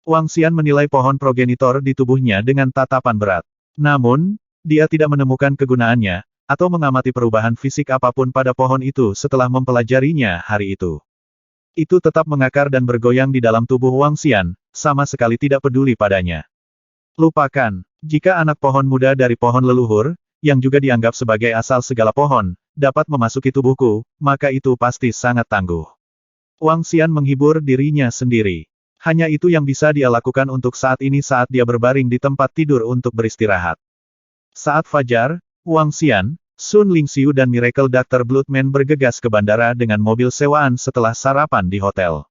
Wang Xian menilai pohon progenitor di tubuhnya dengan tatapan berat. Namun, dia tidak menemukan kegunaannya, atau mengamati perubahan fisik apapun pada pohon itu setelah mempelajarinya hari itu. Itu tetap mengakar dan bergoyang di dalam tubuh Wang Xian, sama sekali tidak peduli padanya. Lupakan, jika anak pohon muda dari pohon leluhur, yang juga dianggap sebagai asal segala pohon, dapat memasuki tubuhku, maka itu pasti sangat tangguh. Wang Xian menghibur dirinya sendiri. Hanya itu yang bisa dia lakukan untuk saat ini saat dia berbaring di tempat tidur untuk beristirahat. Saat fajar, Wang Xian, Sun Lingxiu dan Miracle Dr. Bloodman bergegas ke bandara dengan mobil sewaan setelah sarapan di hotel.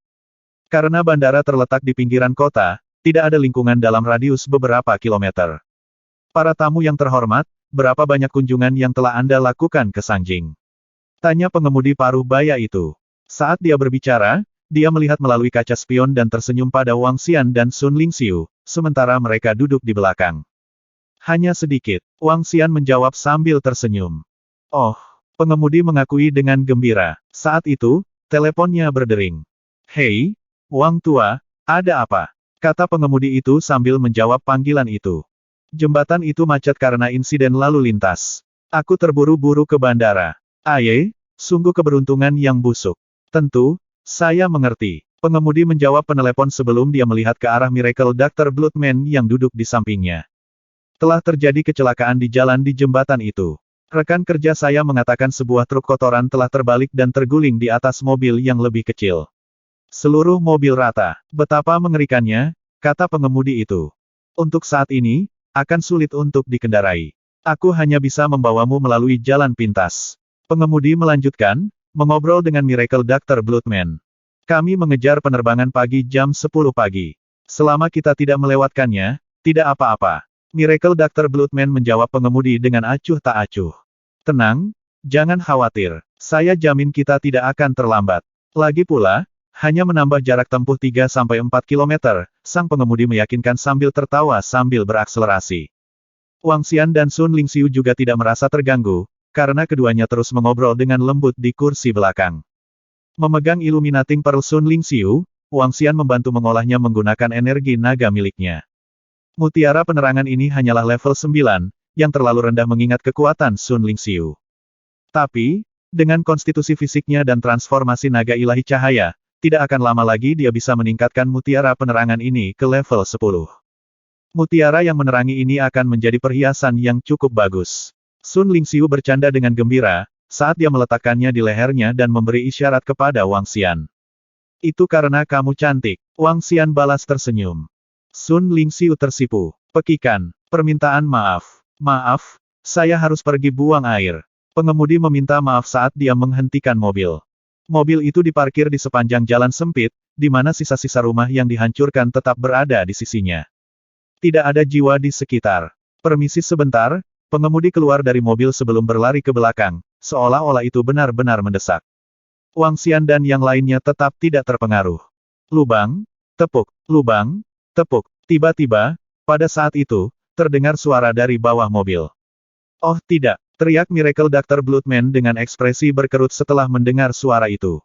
Karena bandara terletak di pinggiran kota, tidak ada lingkungan dalam radius beberapa kilometer. Para tamu yang terhormat, berapa banyak kunjungan yang telah Anda lakukan ke Sangjing? Tanya pengemudi paruh baya itu. Saat dia berbicara, dia melihat melalui kaca spion dan tersenyum pada Wang Xian dan Sun Lingxiu, sementara mereka duduk di belakang. Hanya sedikit, Wang Xian menjawab sambil tersenyum. Oh, pengemudi mengakui dengan gembira. Saat itu, teleponnya berdering. Hei, Wang tua, ada apa? Kata pengemudi itu sambil menjawab panggilan itu. Jembatan itu macet karena insiden lalu lintas. Aku terburu-buru ke bandara. Aye, sungguh keberuntungan yang busuk. Tentu, saya mengerti. Pengemudi menjawab penelepon sebelum dia melihat ke arah Miracle Dr. Bloodman yang duduk di sampingnya. Telah terjadi kecelakaan di jalan di jembatan itu. Rekan kerja saya mengatakan sebuah truk kotoran telah terbalik dan terguling di atas mobil yang lebih kecil. Seluruh mobil rata. Betapa mengerikannya, kata pengemudi itu. Untuk saat ini, akan sulit untuk dikendarai. Aku hanya bisa membawamu melalui jalan pintas. Pengemudi melanjutkan, mengobrol dengan Miracle Dr. Bloodman. Kami mengejar penerbangan pagi jam 10 pagi. Selama kita tidak melewatkannya, tidak apa-apa. Miracle Dr. Bloodman menjawab pengemudi dengan acuh tak acuh. Tenang, jangan khawatir. Saya jamin kita tidak akan terlambat. Lagi pula, hanya menambah jarak tempuh 3-4 km, sang pengemudi meyakinkan sambil tertawa sambil berakselerasi. Wang Xian dan Sun Lingxiu juga tidak merasa terganggu, karena keduanya terus mengobrol dengan lembut di kursi belakang. Memegang Illuminating Pearl Sun Lingxiu, Wang Xian membantu mengolahnya menggunakan energi naga miliknya. Mutiara penerangan ini hanyalah level 9, yang terlalu rendah mengingat kekuatan Sun Lingxiu. Tapi, dengan konstitusi fisiknya dan transformasi naga ilahi cahaya, tidak akan lama lagi dia bisa meningkatkan mutiara penerangan ini ke level 10. Mutiara yang menerangi ini akan menjadi perhiasan yang cukup bagus. Sun Lingxiu bercanda dengan gembira, saat dia meletakkannya di lehernya dan memberi isyarat kepada Wang Xian. Itu karena kamu cantik. Wang Xian balas tersenyum. Sun Lingxiu tersipu. Pekikan. Permintaan maaf. Maaf, saya harus pergi buang air. Pengemudi meminta maaf saat dia menghentikan mobil. Mobil itu diparkir di sepanjang jalan sempit, di mana sisa-sisa rumah yang dihancurkan tetap berada di sisinya. Tidak ada jiwa di sekitar. Permisi sebentar. Pengemudi keluar dari mobil sebelum berlari ke belakang, seolah-olah itu benar-benar mendesak. Wang Xian dan yang lainnya tetap tidak terpengaruh. Lubang, tepuk, lubang, tepuk. Tiba-tiba, pada saat itu, terdengar suara dari bawah mobil. Oh tidak, teriak Miracle Dr. Bloodman dengan ekspresi berkerut setelah mendengar suara itu.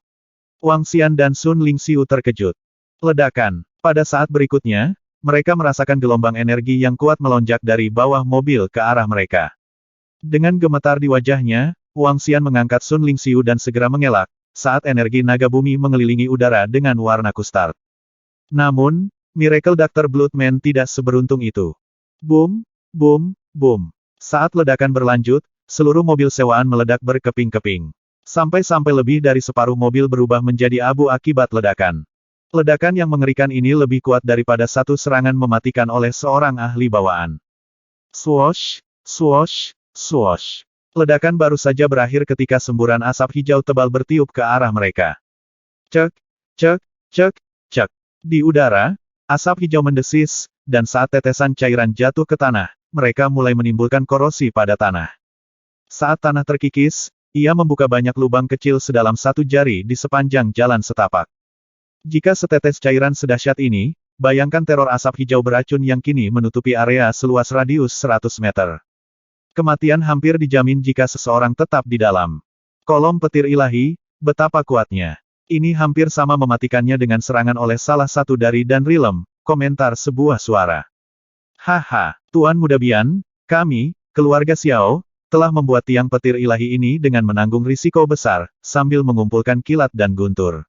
Wang Xian dan Sun Lingxiu terkejut. Ledakan. Pada saat berikutnya, mereka merasakan gelombang energi yang kuat melonjak dari bawah mobil ke arah mereka. Dengan gemetar di wajahnya, Wang Xian mengangkat Sun Lingxiu dan segera mengelak, saat energi naga bumi mengelilingi udara dengan warna kustard. Namun, Miracle Dr. Bloodman tidak seberuntung itu. Boom, boom, boom. Saat ledakan berlanjut, seluruh mobil sewaan meledak berkeping-keping. Sampai-sampai lebih dari separuh mobil berubah menjadi abu akibat ledakan. Ledakan yang mengerikan ini lebih kuat daripada satu serangan mematikan oleh seorang ahli bawaan. Swoosh, swoosh, swoosh. Ledakan baru saja berakhir ketika semburan asap hijau tebal bertiup ke arah mereka. Cek, cek, cek, cek. Di udara, asap hijau mendesis, dan saat tetesan cairan jatuh ke tanah, mereka mulai menimbulkan korosi pada tanah. Saat tanah terkikis, ia membuka banyak lubang kecil sedalam 1 jari di sepanjang jalan setapak. Jika setetes cairan sedahsyat ini, bayangkan teror asap hijau beracun yang kini menutupi area seluas radius 100 meter. Kematian hampir dijamin jika seseorang tetap di dalam. Kolom petir ilahi, betapa kuatnya. Ini hampir sama mematikannya dengan serangan oleh salah satu dari Dan Rilem, komentar sebuah suara. Haha, Tuan Muda Bian, kami, keluarga Xiao, telah membuat tiang petir ilahi ini dengan menanggung risiko besar, sambil mengumpulkan kilat dan guntur.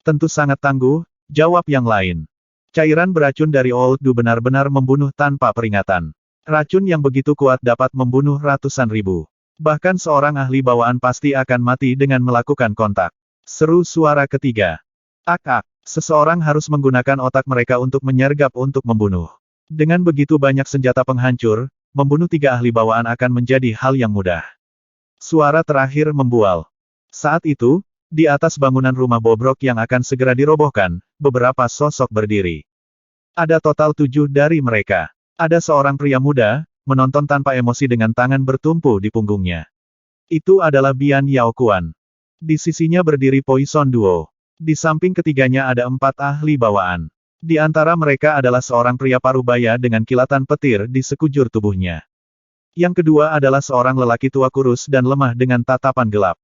Tentu sangat tangguh, jawab yang lain. Cairan beracun dari Old Du benar-benar membunuh tanpa peringatan. Racun yang begitu kuat dapat membunuh ratusan ribu. Bahkan seorang ahli bawaan pasti akan mati dengan melakukan kontak. Seru suara ketiga. Ak-ak, seseorang harus menggunakan otak mereka untuk menyergap untuk membunuh. Dengan begitu banyak senjata penghancur, membunuh 3 ahli bawaan akan menjadi hal yang mudah. Suara terakhir membual. Saat itu, di atas bangunan rumah bobrok yang akan segera dirobohkan, beberapa sosok berdiri. Ada total 7 dari mereka. Ada seorang pria muda, menonton tanpa emosi dengan tangan bertumpu di punggungnya. Itu adalah Bian Yaokuan. Di sisinya berdiri Poison Duo. Di samping ketiganya ada 4 ahli bawaan. Di antara mereka adalah seorang pria parubaya dengan kilatan petir di sekujur tubuhnya. Yang kedua adalah seorang lelaki tua kurus dan lemah dengan tatapan gelap.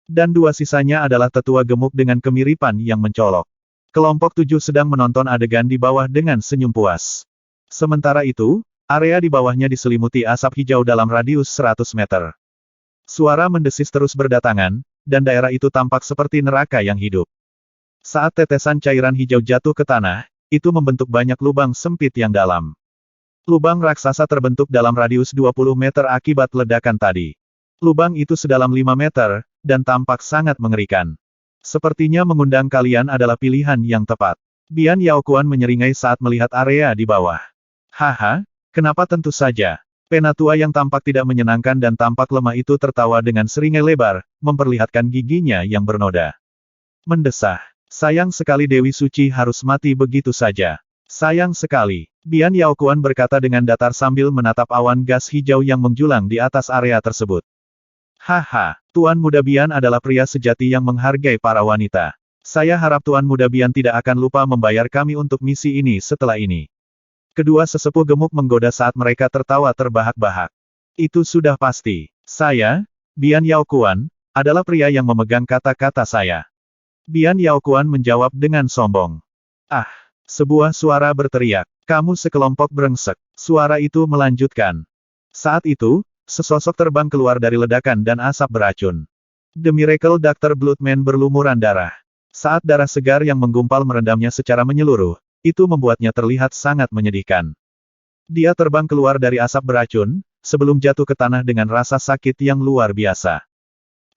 Dan 2 sisanya adalah tetua gemuk dengan kemiripan yang mencolok. Kelompok 7 sedang menonton adegan di bawah dengan senyum puas. Sementara itu, area di bawahnya diselimuti asap hijau dalam radius 100 meter. Suara mendesis terus berdatangan, dan daerah itu tampak seperti neraka yang hidup. Saat tetesan cairan hijau jatuh ke tanah, itu membentuk banyak lubang sempit yang dalam. Lubang raksasa terbentuk dalam radius 20 meter akibat ledakan tadi. Lubang itu sedalam 5 meter, dan tampak sangat mengerikan. Sepertinya mengundang kalian adalah pilihan yang tepat. Bian Yaokuan menyeringai saat melihat area di bawah. Haha, kenapa tentu saja. Penatua yang tampak tidak menyenangkan dan tampak lemah itu tertawa dengan seringai lebar, memperlihatkan giginya yang bernoda. Mendesah. Sayang sekali Dewi Suci harus mati begitu saja. Sayang sekali. Bian Yaokuan berkata dengan datar sambil menatap awan gas hijau yang menjulang di atas area tersebut. Haha, Tuan Muda Bian adalah pria sejati yang menghargai para wanita. Saya harap Tuan Muda Bian tidak akan lupa membayar kami untuk misi ini setelah ini. Kedua sesepuh gemuk menggoda saat mereka tertawa terbahak-bahak. Itu sudah pasti. Saya, Bian Yaokuan, adalah pria yang memegang kata-kata saya. Bian Yaokuan menjawab dengan sombong. Ah, sebuah suara berteriak. Kamu sekelompok brengsek. Suara itu melanjutkan. Saat itu, sesosok terbang keluar dari ledakan dan asap beracun. The Miracle Dr. Bloodman berlumuran darah. Saat darah segar yang menggumpal merendamnya secara menyeluruh, itu membuatnya terlihat sangat menyedihkan. Dia terbang keluar dari asap beracun, sebelum jatuh ke tanah dengan rasa sakit yang luar biasa.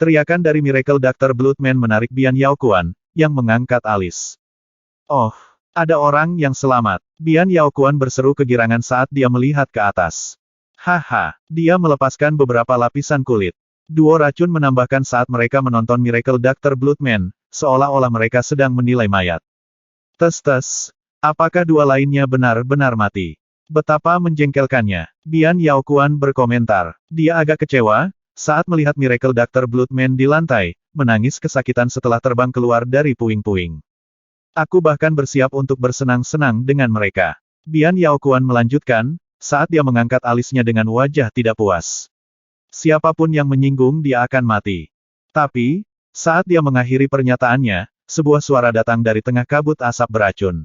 Teriakan dari Miracle Dr. Bloodman menarik Bian Yaokuan, yang mengangkat alis. Oh, ada orang yang selamat. Bian Yaokuan berseru kegirangan saat dia melihat ke atas. Haha, dia melepaskan beberapa lapisan kulit. Duo racun menambahkan saat mereka menonton Miracle Dr. Bloodman, seolah-olah mereka sedang menilai mayat. Tes-tes. Apakah dua lainnya benar-benar mati? Betapa menjengkelkannya. Bian Yaokuan berkomentar. Dia agak kecewa, saat melihat Miracle Dr. Bloodman di lantai, menangis kesakitan setelah terbang keluar dari puing-puing. Aku bahkan bersiap untuk bersenang-senang dengan mereka. Bian Yaokuan melanjutkan, saat dia mengangkat alisnya dengan wajah tidak puas. Siapapun yang menyinggung dia akan mati. Tapi, saat dia mengakhiri pernyataannya, sebuah suara datang dari tengah kabut asap beracun.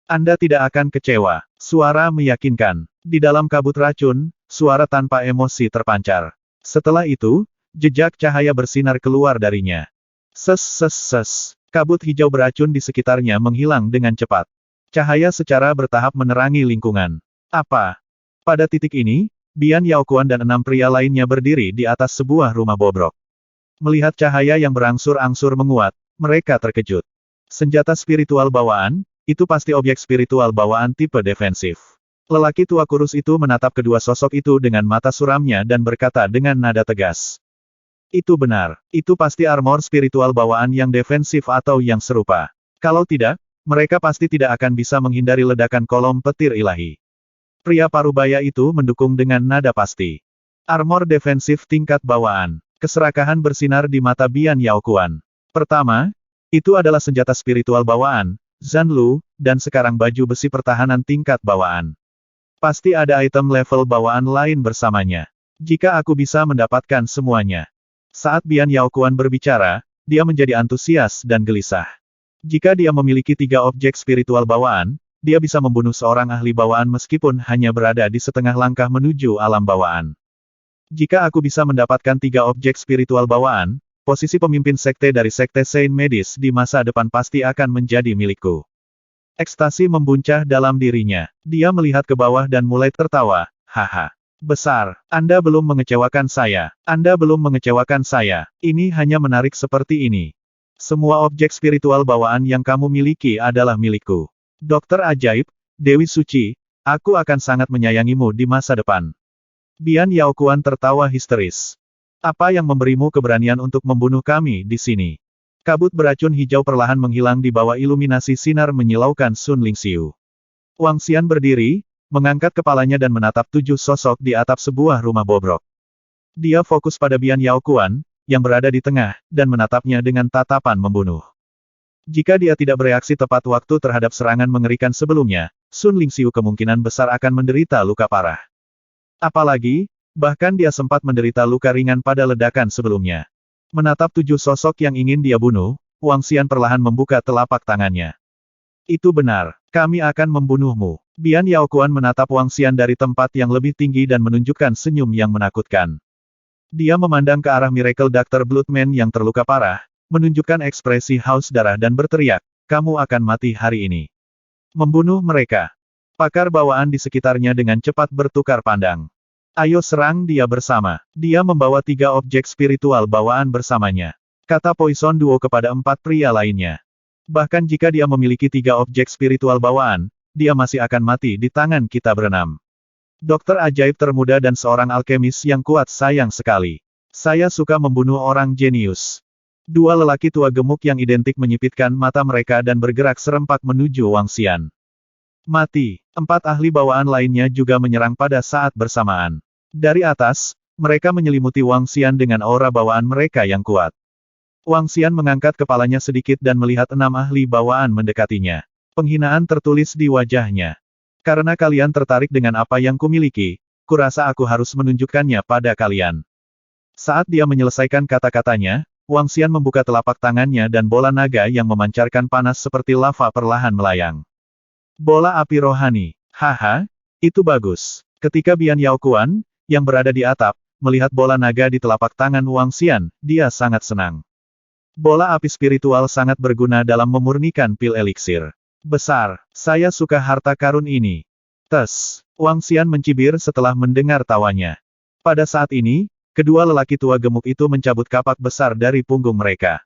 Anda tidak akan kecewa. Suara meyakinkan. Di dalam kabut racun, suara tanpa emosi terpancar. Setelah itu, jejak cahaya bersinar keluar darinya. Ses. Kabut hijau beracun di sekitarnya menghilang dengan cepat. Cahaya secara bertahap menerangi lingkungan. Apa? Pada titik ini, Bian Yaokuan dan 6 pria lainnya berdiri di atas sebuah rumah bobrok. Melihat cahaya yang berangsur-angsur menguat, mereka terkejut. Senjata spiritual bawaan, itu pasti objek spiritual bawaan tipe defensif. Lelaki tua kurus itu menatap kedua sosok itu dengan mata suramnya dan berkata dengan nada tegas. Itu benar. Itu pasti armor spiritual bawaan yang defensif atau yang serupa. Kalau tidak, mereka pasti tidak akan bisa menghindari ledakan kolom petir ilahi. Pria parubaya itu mendukung dengan nada pasti. Armor defensif tingkat bawaan. Keserakahan bersinar di mata Bian Yaokuan. Pertama, itu adalah senjata spiritual bawaan, Zanlu, dan sekarang baju besi pertahanan tingkat bawaan. Pasti ada item level bawaan lain bersamanya. Jika aku bisa mendapatkan semuanya. Saat Bian Yaokuan berbicara, dia menjadi antusias dan gelisah. Jika dia memiliki 3 objek spiritual bawaan, dia bisa membunuh seorang ahli bawaan meskipun hanya berada di setengah langkah menuju alam bawaan. Jika aku bisa mendapatkan 3 objek spiritual bawaan, posisi pemimpin sekte dari sekte Saint Medis di masa depan pasti akan menjadi milikku. Ekstasi membuncah dalam dirinya. Dia melihat ke bawah dan mulai tertawa. Haha. Besar, Anda belum mengecewakan saya. Anda belum mengecewakan saya. Ini hanya menarik seperti ini. Semua objek spiritual bawaan yang kamu miliki adalah milikku. Dokter ajaib, Dewi Suci, aku akan sangat menyayangimu di masa depan. Bian Yaokuan tertawa histeris. Apa yang memberimu keberanian untuk membunuh kami di sini? Kabut beracun hijau perlahan menghilang di bawah iluminasi sinar menyilaukan Sun Lingxiu. Wang Xian berdiri, mengangkat kepalanya dan menatap 7 sosok di atap sebuah rumah bobrok. Dia fokus pada Bian Yaokuan, yang berada di tengah, dan menatapnya dengan tatapan membunuh. Jika dia tidak bereaksi tepat waktu terhadap serangan mengerikan sebelumnya, Sun Lingxiu kemungkinan besar akan menderita luka parah. Apalagi, bahkan dia sempat menderita luka ringan pada ledakan sebelumnya. Menatap 7 sosok yang ingin dia bunuh, Wang Xian perlahan membuka telapak tangannya. Itu benar, kami akan membunuhmu. Bian Yaokuan menatap Wang Xian dari tempat yang lebih tinggi dan menunjukkan senyum yang menakutkan. Dia memandang ke arah Miracle Doctor Bloodman yang terluka parah, menunjukkan ekspresi haus darah dan berteriak, kamu akan mati hari ini. Membunuh mereka. Pakar bawaan di sekitarnya dengan cepat bertukar pandang. Ayo serang dia bersama. Dia membawa 3 objek spiritual bawaan bersamanya. Kata Poison Duo kepada 4 pria lainnya. Bahkan jika dia memiliki 3 objek spiritual bawaan, dia masih akan mati di tangan kita berenam. Dokter ajaib termuda dan seorang alkemis yang kuat sayang sekali. Saya suka membunuh orang jenius. 2 lelaki tua gemuk yang identik menyipitkan mata mereka dan bergerak serempak menuju Wang Xian. Mati. 4 ahli bawaan lainnya juga menyerang pada saat bersamaan. Dari atas, mereka menyelimuti Wang Xian dengan aura bawaan mereka yang kuat. Wang Xian mengangkat kepalanya sedikit dan melihat 6 ahli bawaan mendekatinya. Penghinaan tertulis di wajahnya. Karena kalian tertarik dengan apa yang kumiliki, kurasa aku harus menunjukkannya pada kalian. Saat dia menyelesaikan kata-katanya, Wang Xian membuka telapak tangannya dan bola naga yang memancarkan panas seperti lava perlahan melayang. Bola api rohani. Haha, itu bagus. Ketika Bian Yaokuan, yang berada di atap, melihat bola naga di telapak tangan Wang Xian, dia sangat senang. Bola api spiritual sangat berguna dalam memurnikan pil eliksir. Besar, saya suka harta karun ini. Tes, Wang Xian mencibir setelah mendengar tawanya. Pada saat ini, kedua lelaki tua gemuk itu mencabut kapak besar dari punggung mereka.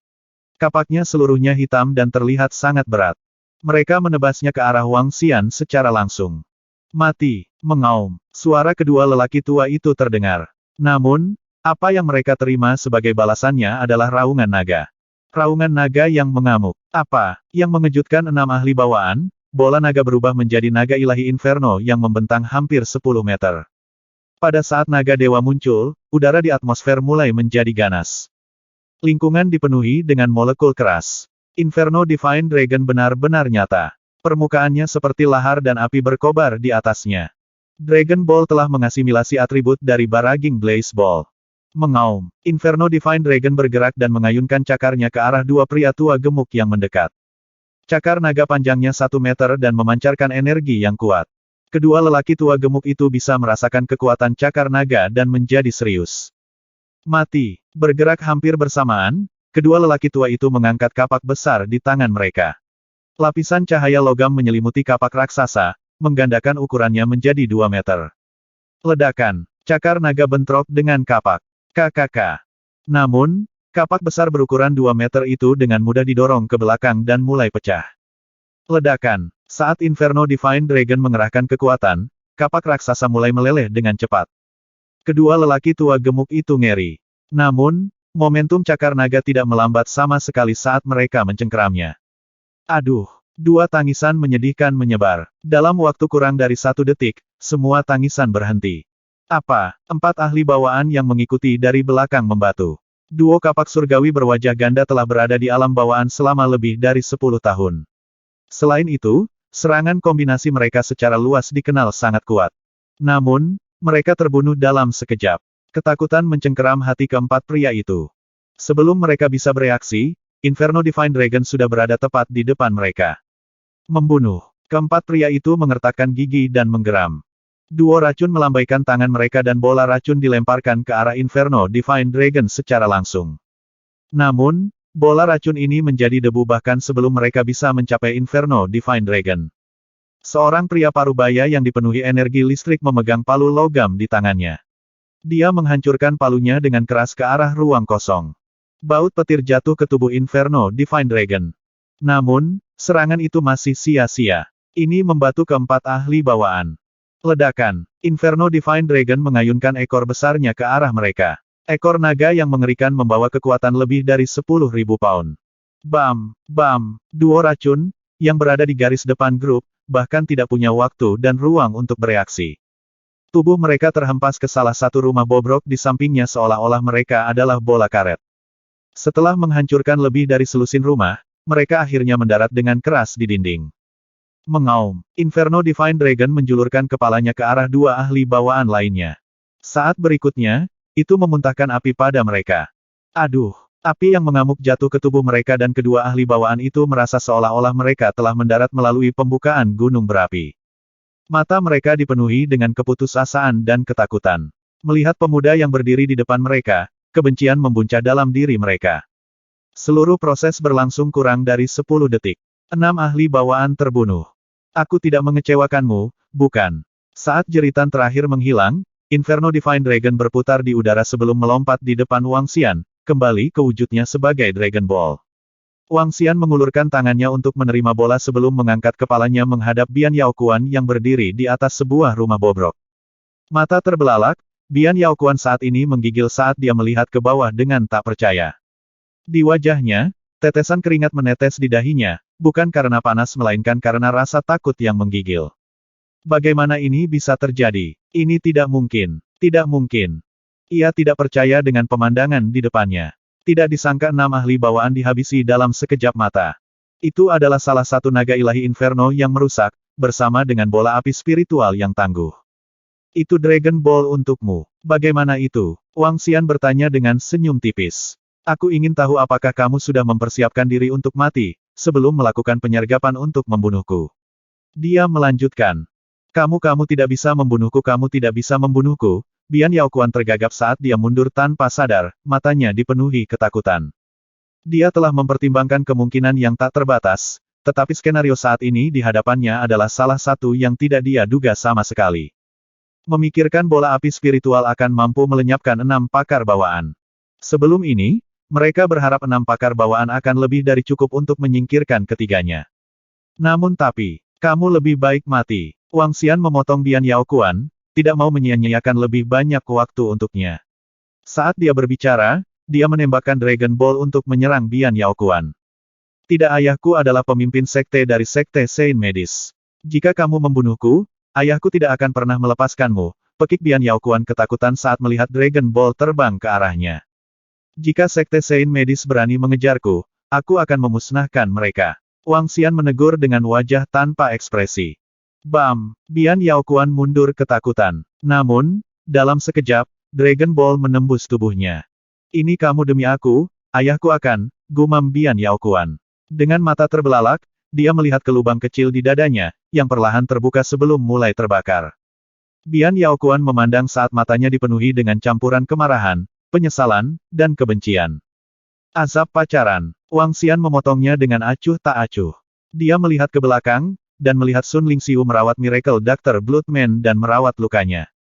Kapaknya seluruhnya hitam dan terlihat sangat berat. Mereka menebasnya ke arah Wang Xian secara langsung. Mati, mengaum. Suara kedua lelaki tua itu terdengar. Namun, apa yang mereka terima sebagai balasannya adalah raungan naga. Raungan naga yang mengamuk. Apa yang mengejutkan 6 ahli bawaan? Bola naga berubah menjadi naga ilahi inferno yang membentang hampir 10 meter. Pada saat naga dewa muncul, udara di atmosfer mulai menjadi ganas. Lingkungan dipenuhi dengan molekul keras. Inferno Divine Dragon benar-benar nyata. Permukaannya seperti lahar dan api berkobar di atasnya. Dragon Ball telah mengasimilasi atribut dari Baraging Blaze Ball. Mengaum. Inferno Divine Dragon bergerak dan mengayunkan cakarnya ke arah 2 pria tua gemuk yang mendekat. Cakar naga panjangnya 1 meter dan memancarkan energi yang kuat. Kedua lelaki tua gemuk itu bisa merasakan kekuatan cakar naga dan menjadi serius. Mati. Bergerak hampir bersamaan, kedua lelaki tua itu mengangkat kapak besar di tangan mereka. Lapisan cahaya logam menyelimuti kapak raksasa, menggandakan ukurannya menjadi 2 meter. Ledakan. Cakar naga bentrok dengan kapak. KKK. Namun, kapak besar berukuran 2 meter itu dengan mudah didorong ke belakang dan mulai pecah. Ledakan. Saat Inferno Divine Dragon mengerahkan kekuatan, kapak raksasa mulai meleleh dengan cepat. Kedua lelaki tua gemuk itu ngeri. Namun, momentum cakar naga tidak melambat sama sekali saat mereka mencengkeramnya. Aduh, 2 tangisan menyedihkan menyebar. Dalam waktu kurang dari 1 detik, semua tangisan berhenti. Apa? 4 ahli bawaan yang mengikuti dari belakang membatu. Duo kapak surgawi berwajah ganda telah berada di alam bawaan selama lebih dari 10 tahun. Selain itu, serangan kombinasi mereka secara luas dikenal sangat kuat. Namun, mereka terbunuh dalam sekejap. Ketakutan mencengkeram hati keempat pria itu. Sebelum mereka bisa bereaksi, Inferno Divine Dragon sudah berada tepat di depan mereka. Membunuh. Keempat pria itu mengertakkan gigi dan menggeram. Duo racun melambaikan tangan mereka dan bola racun dilemparkan ke arah Inferno Divine Dragon secara langsung. Namun, bola racun ini menjadi debu bahkan sebelum mereka bisa mencapai Inferno Divine Dragon. Seorang pria parubaya yang dipenuhi energi listrik memegang palu logam di tangannya. Dia menghancurkan palunya dengan keras ke arah ruang kosong. Baut petir jatuh ke tubuh Inferno Divine Dragon. Namun, serangan itu masih sia-sia. Ini membatu keempat ahli bawaan. Ledakan. Inferno Divine Dragon mengayunkan ekor besarnya ke arah mereka. Ekor naga yang mengerikan membawa kekuatan lebih dari 10.000 pound. Bam, bam, duo racun, yang berada di garis depan grup, bahkan tidak punya waktu dan ruang untuk bereaksi. Tubuh mereka terhempas ke salah satu rumah bobrok di sampingnya seolah-olah mereka adalah bola karet. Setelah menghancurkan lebih dari selusin rumah, mereka akhirnya mendarat dengan keras di dinding. Mengaum, Inferno Divine Dragon menjulurkan kepalanya ke arah dua ahli bawaan lainnya. Saat berikutnya, itu memuntahkan api pada mereka. Aduh, api yang mengamuk jatuh ke tubuh mereka dan kedua ahli bawaan itu merasa seolah-olah mereka telah mendarat melalui pembukaan gunung berapi. Mata mereka dipenuhi dengan keputusasaan dan ketakutan. Melihat pemuda yang berdiri di depan mereka, kebencian membuncah dalam diri mereka. Seluruh proses berlangsung kurang dari 10 detik. 6 ahli bawaan terbunuh. Aku tidak mengecewakanmu, bukan? Saat jeritan terakhir menghilang, Inferno Divine Dragon berputar di udara sebelum melompat di depan Wang Xian, kembali ke wujudnya sebagai Dragon Ball. Wang Xian mengulurkan tangannya untuk menerima bola sebelum mengangkat kepalanya menghadap Bian Yaokuan yang berdiri di atas sebuah rumah bobrok. Mata terbelalak, Bian Yaokuan saat ini menggigil saat dia melihat ke bawah dengan tak percaya. Di wajahnya, tetesan keringat menetes di dahinya, bukan karena panas melainkan karena rasa takut yang menggigil. Bagaimana ini bisa terjadi? Ini tidak mungkin. Tidak mungkin. Ia tidak percaya dengan pemandangan di depannya. Tidak disangka 6 ahli bawaan dihabisi dalam sekejap mata. Itu adalah salah satu naga ilahi Inferno yang merusak, bersama dengan bola api spiritual yang tangguh. Itu Dragon Ball untukmu. Bagaimana itu? Wang Xian bertanya dengan senyum tipis. Aku ingin tahu apakah kamu sudah mempersiapkan diri untuk mati, sebelum melakukan penyergapan untuk membunuhku. Dia melanjutkan. Kamu tidak bisa membunuhku, kamu tidak bisa membunuhku. Bian Yaokuan tergagap saat dia mundur tanpa sadar, matanya dipenuhi ketakutan. Dia telah mempertimbangkan kemungkinan yang tak terbatas, tetapi skenario saat ini di hadapannya adalah salah satu yang tidak dia duga sama sekali. Memikirkan bola api spiritual akan mampu melenyapkan 6 pakar bawaan. Sebelum ini, mereka berharap 6 pakar bawaan akan lebih dari cukup untuk menyingkirkan ketiganya. Namun tapi, kamu lebih baik mati. Wang Xian memotong Bian Yaokuan, tidak mau menyia-nyiakan lebih banyak waktu untuknya. Saat dia berbicara, dia menembakkan Dragon Ball untuk menyerang Bian Yaokuan. Tidak, ayahku adalah pemimpin sekte dari sekte Saint Medis. Jika kamu membunuhku, ayahku tidak akan pernah melepaskanmu, pekik Bian Yaokuan ketakutan saat melihat Dragon Ball terbang ke arahnya. Jika sekte Saint Medis berani mengejarku, aku akan memusnahkan mereka. Wang Xian menegur dengan wajah tanpa ekspresi. Bam! Bian Yaokuan mundur ketakutan. Namun, dalam sekejap, Dragon Ball menembus tubuhnya. Ini kamu demi aku, ayahku akan, gumam Bian Yaokuan. Dengan mata terbelalak, dia melihat ke lubang kecil di dadanya, yang perlahan terbuka sebelum mulai terbakar. Bian Yaokuan memandang saat matanya dipenuhi dengan campuran kemarahan, penyesalan, dan kebencian. Azab pacaran. Wang Xian memotongnya dengan acuh tak acuh. Dia melihat ke belakang, dan melihat Sun Lingxiu merawat Miracle Dr. Bloodman dan merawat lukanya.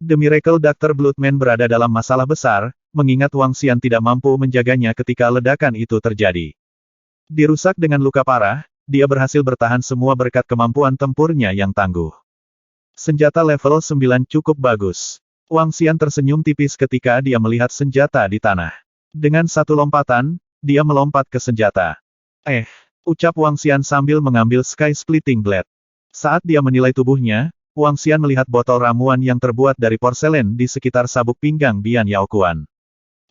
The Miracle Dr. Bloodman berada dalam masalah besar, mengingat Wang Xian tidak mampu menjaganya ketika ledakan itu terjadi. Dirusak dengan luka parah, dia berhasil bertahan semua berkat kemampuan tempurnya yang tangguh. Senjata level 9 cukup bagus. Wang Xian tersenyum tipis ketika dia melihat senjata di tanah. Dengan satu lompatan, dia melompat ke senjata. Ucap Wang Xian sambil mengambil Sky Splitting Blade. Saat dia menilai tubuhnya, Wang Xian melihat botol ramuan yang terbuat dari porselen di sekitar sabuk pinggang Bian Yaokuan.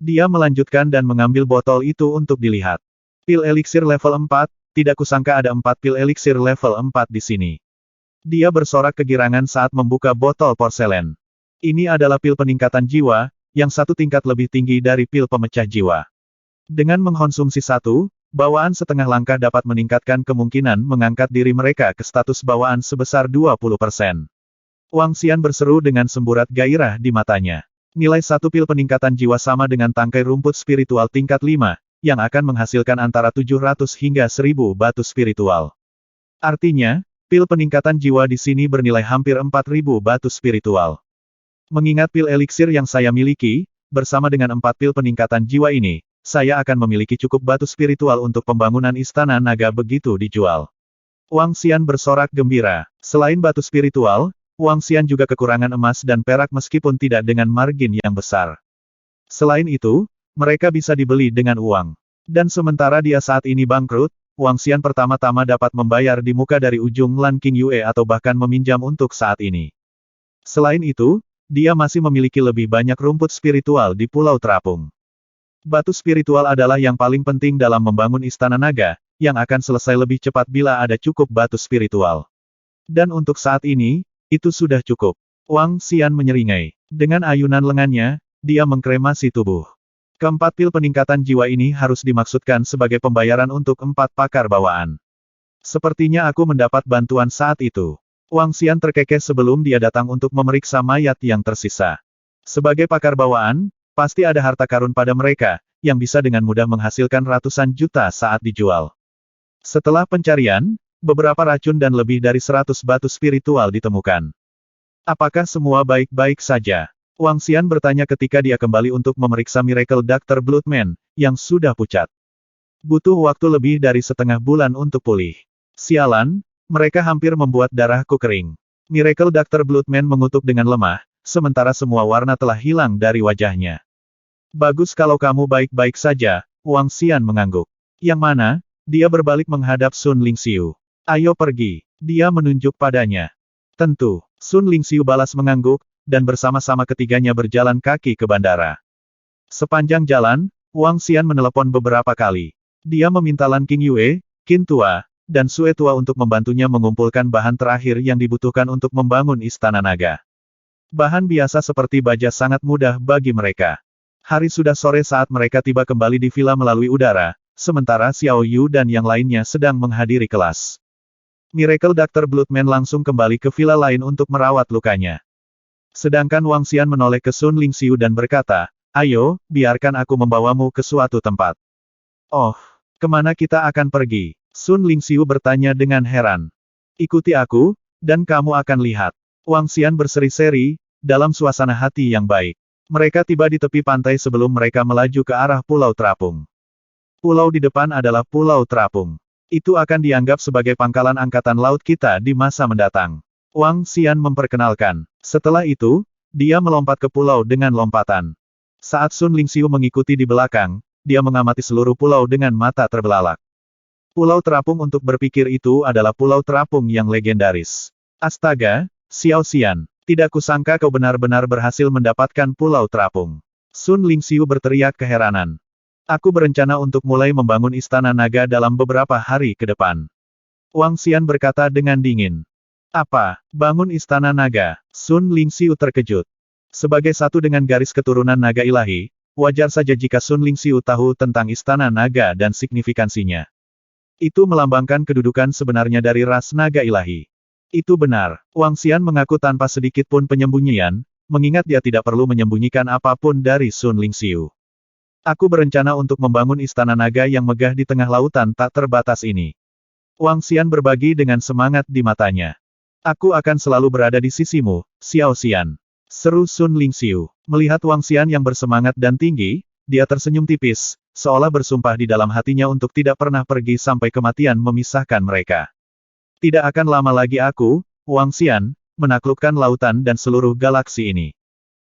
Dia melanjutkan dan mengambil botol itu untuk dilihat. Pil eliksir level 4, tidak kusangka ada 4 pil eliksir level 4 di sini. Dia bersorak kegirangan saat membuka botol porselen. Ini adalah pil peningkatan jiwa, yang satu tingkat lebih tinggi dari pil pemecah jiwa. Dengan mengkonsumsi satu, bawaan setengah langkah dapat meningkatkan kemungkinan mengangkat diri mereka ke status bawaan sebesar 20%. Wang Xian berseru dengan semburat gairah di matanya. Nilai satu pil peningkatan jiwa sama dengan tangkai rumput spiritual tingkat 5, yang akan menghasilkan antara 700 hingga 1000 batu spiritual. Artinya, pil peningkatan jiwa di sini bernilai hampir 4000 batu spiritual. Mengingat pil eliksir yang saya miliki, bersama dengan 4 pil peningkatan jiwa ini, saya akan memiliki cukup batu spiritual untuk pembangunan istana naga begitu dijual. Wang Xian bersorak gembira. Selain batu spiritual, Wang Xian juga kekurangan emas dan perak meskipun tidak dengan margin yang besar. Selain itu, mereka bisa dibeli dengan uang. Dan sementara dia saat ini bangkrut, Wang Xian pertama-tama dapat membayar di muka dari ujung Lan King Yue atau bahkan meminjam untuk saat ini. Selain itu, dia masih memiliki lebih banyak rumput spiritual di Pulau Terapung. Batu spiritual adalah yang paling penting dalam membangun istana naga, yang akan selesai lebih cepat bila ada cukup batu spiritual. Dan untuk saat ini, itu sudah cukup. Wang Xian menyeringai. Dengan ayunan lengannya, dia mengkremasi tubuh. Keempat pil peningkatan jiwa ini harus dimaksudkan sebagai pembayaran untuk 4 pakar bawaan. Sepertinya aku mendapat bantuan saat itu. Wang Xian terkekeh sebelum dia datang untuk memeriksa mayat yang tersisa. Sebagai pakar bawaan, pasti ada harta karun pada mereka, yang bisa dengan mudah menghasilkan ratusan juta saat dijual. Setelah pencarian, beberapa racun dan lebih dari 100 batu spiritual ditemukan. Apakah semua baik-baik saja? Wang Xian bertanya ketika dia kembali untuk memeriksa Miracle Doctor Bloodman, yang sudah pucat. Butuh waktu lebih dari setengah bulan untuk pulih. Sialan, mereka hampir membuat darahku kering. Miracle Doctor Bloodman mengutuk dengan lemah, sementara semua warna telah hilang dari wajahnya. Bagus kalau kamu baik-baik saja, Wang Xian mengangguk. Yang mana? Dia berbalik menghadap Sun Lingxiu. Ayo pergi. Dia menunjuk padanya. Tentu. Sun Lingxiu balas mengangguk, dan bersama-sama ketiganya berjalan kaki ke bandara. Sepanjang jalan, Wang Xian menelepon beberapa kali. Dia meminta Lan King Yue, Qin Tua, dan Sue Tua untuk membantunya mengumpulkan bahan terakhir yang dibutuhkan untuk membangun istana naga. Bahan biasa seperti baja sangat mudah bagi mereka. Hari sudah sore saat mereka tiba kembali di villa melalui udara, sementara Xiao Yu dan yang lainnya sedang menghadiri kelas. Miracle Doctor Bloodman langsung kembali ke villa lain untuk merawat lukanya. Sedangkan Wang Xian menoleh ke Sun Lingxiu dan berkata, ayo, biarkan aku membawamu ke suatu tempat. Oh, kemana kita akan pergi? Sun Lingxiu bertanya dengan heran. Ikuti aku, dan kamu akan lihat. Wang Xian berseri-seri, dalam suasana hati yang baik. Mereka tiba di tepi pantai sebelum mereka melaju ke arah Pulau Terapung. Pulau di depan adalah Pulau Terapung. Itu akan dianggap sebagai pangkalan angkatan laut kita di masa mendatang. Wang Xian memperkenalkan. Setelah itu, dia melompat ke pulau dengan lompatan. Saat Sun Lingxiu mengikuti di belakang, dia mengamati seluruh pulau dengan mata terbelalak. Pulau Terapung untuk berpikir itu adalah pulau terapung yang legendaris. Astaga, Xiao Xian, tidak kusangka kau benar-benar berhasil mendapatkan Pulau Terapung. Sun Lingxiu berteriak keheranan. Aku berencana untuk mulai membangun istana naga dalam beberapa hari ke depan. Wang Xian berkata dengan dingin. Apa? Bangun istana naga? Sun Lingxiu terkejut. Sebagai satu dengan garis keturunan naga ilahi, wajar saja jika Sun Lingxiu tahu tentang istana naga dan signifikansinya. Itu melambangkan kedudukan sebenarnya dari ras naga ilahi. Itu benar. Wang Xian mengaku tanpa sedikit pun penyembunyian, mengingat dia tidak perlu menyembunyikan apapun dari Sun Lingxiu. Aku berencana untuk membangun istana naga yang megah di tengah lautan tak terbatas ini. Wang Xian berbagi dengan semangat di matanya. Aku akan selalu berada di sisimu, Xiao Xian. Seru Sun Lingxiu. Melihat Wang Xian yang bersemangat dan tinggi, dia tersenyum tipis, seolah bersumpah di dalam hatinya untuk tidak pernah pergi sampai kematian memisahkan mereka. Tidak akan lama lagi aku, Wang Xian, menaklukkan lautan dan seluruh galaksi ini.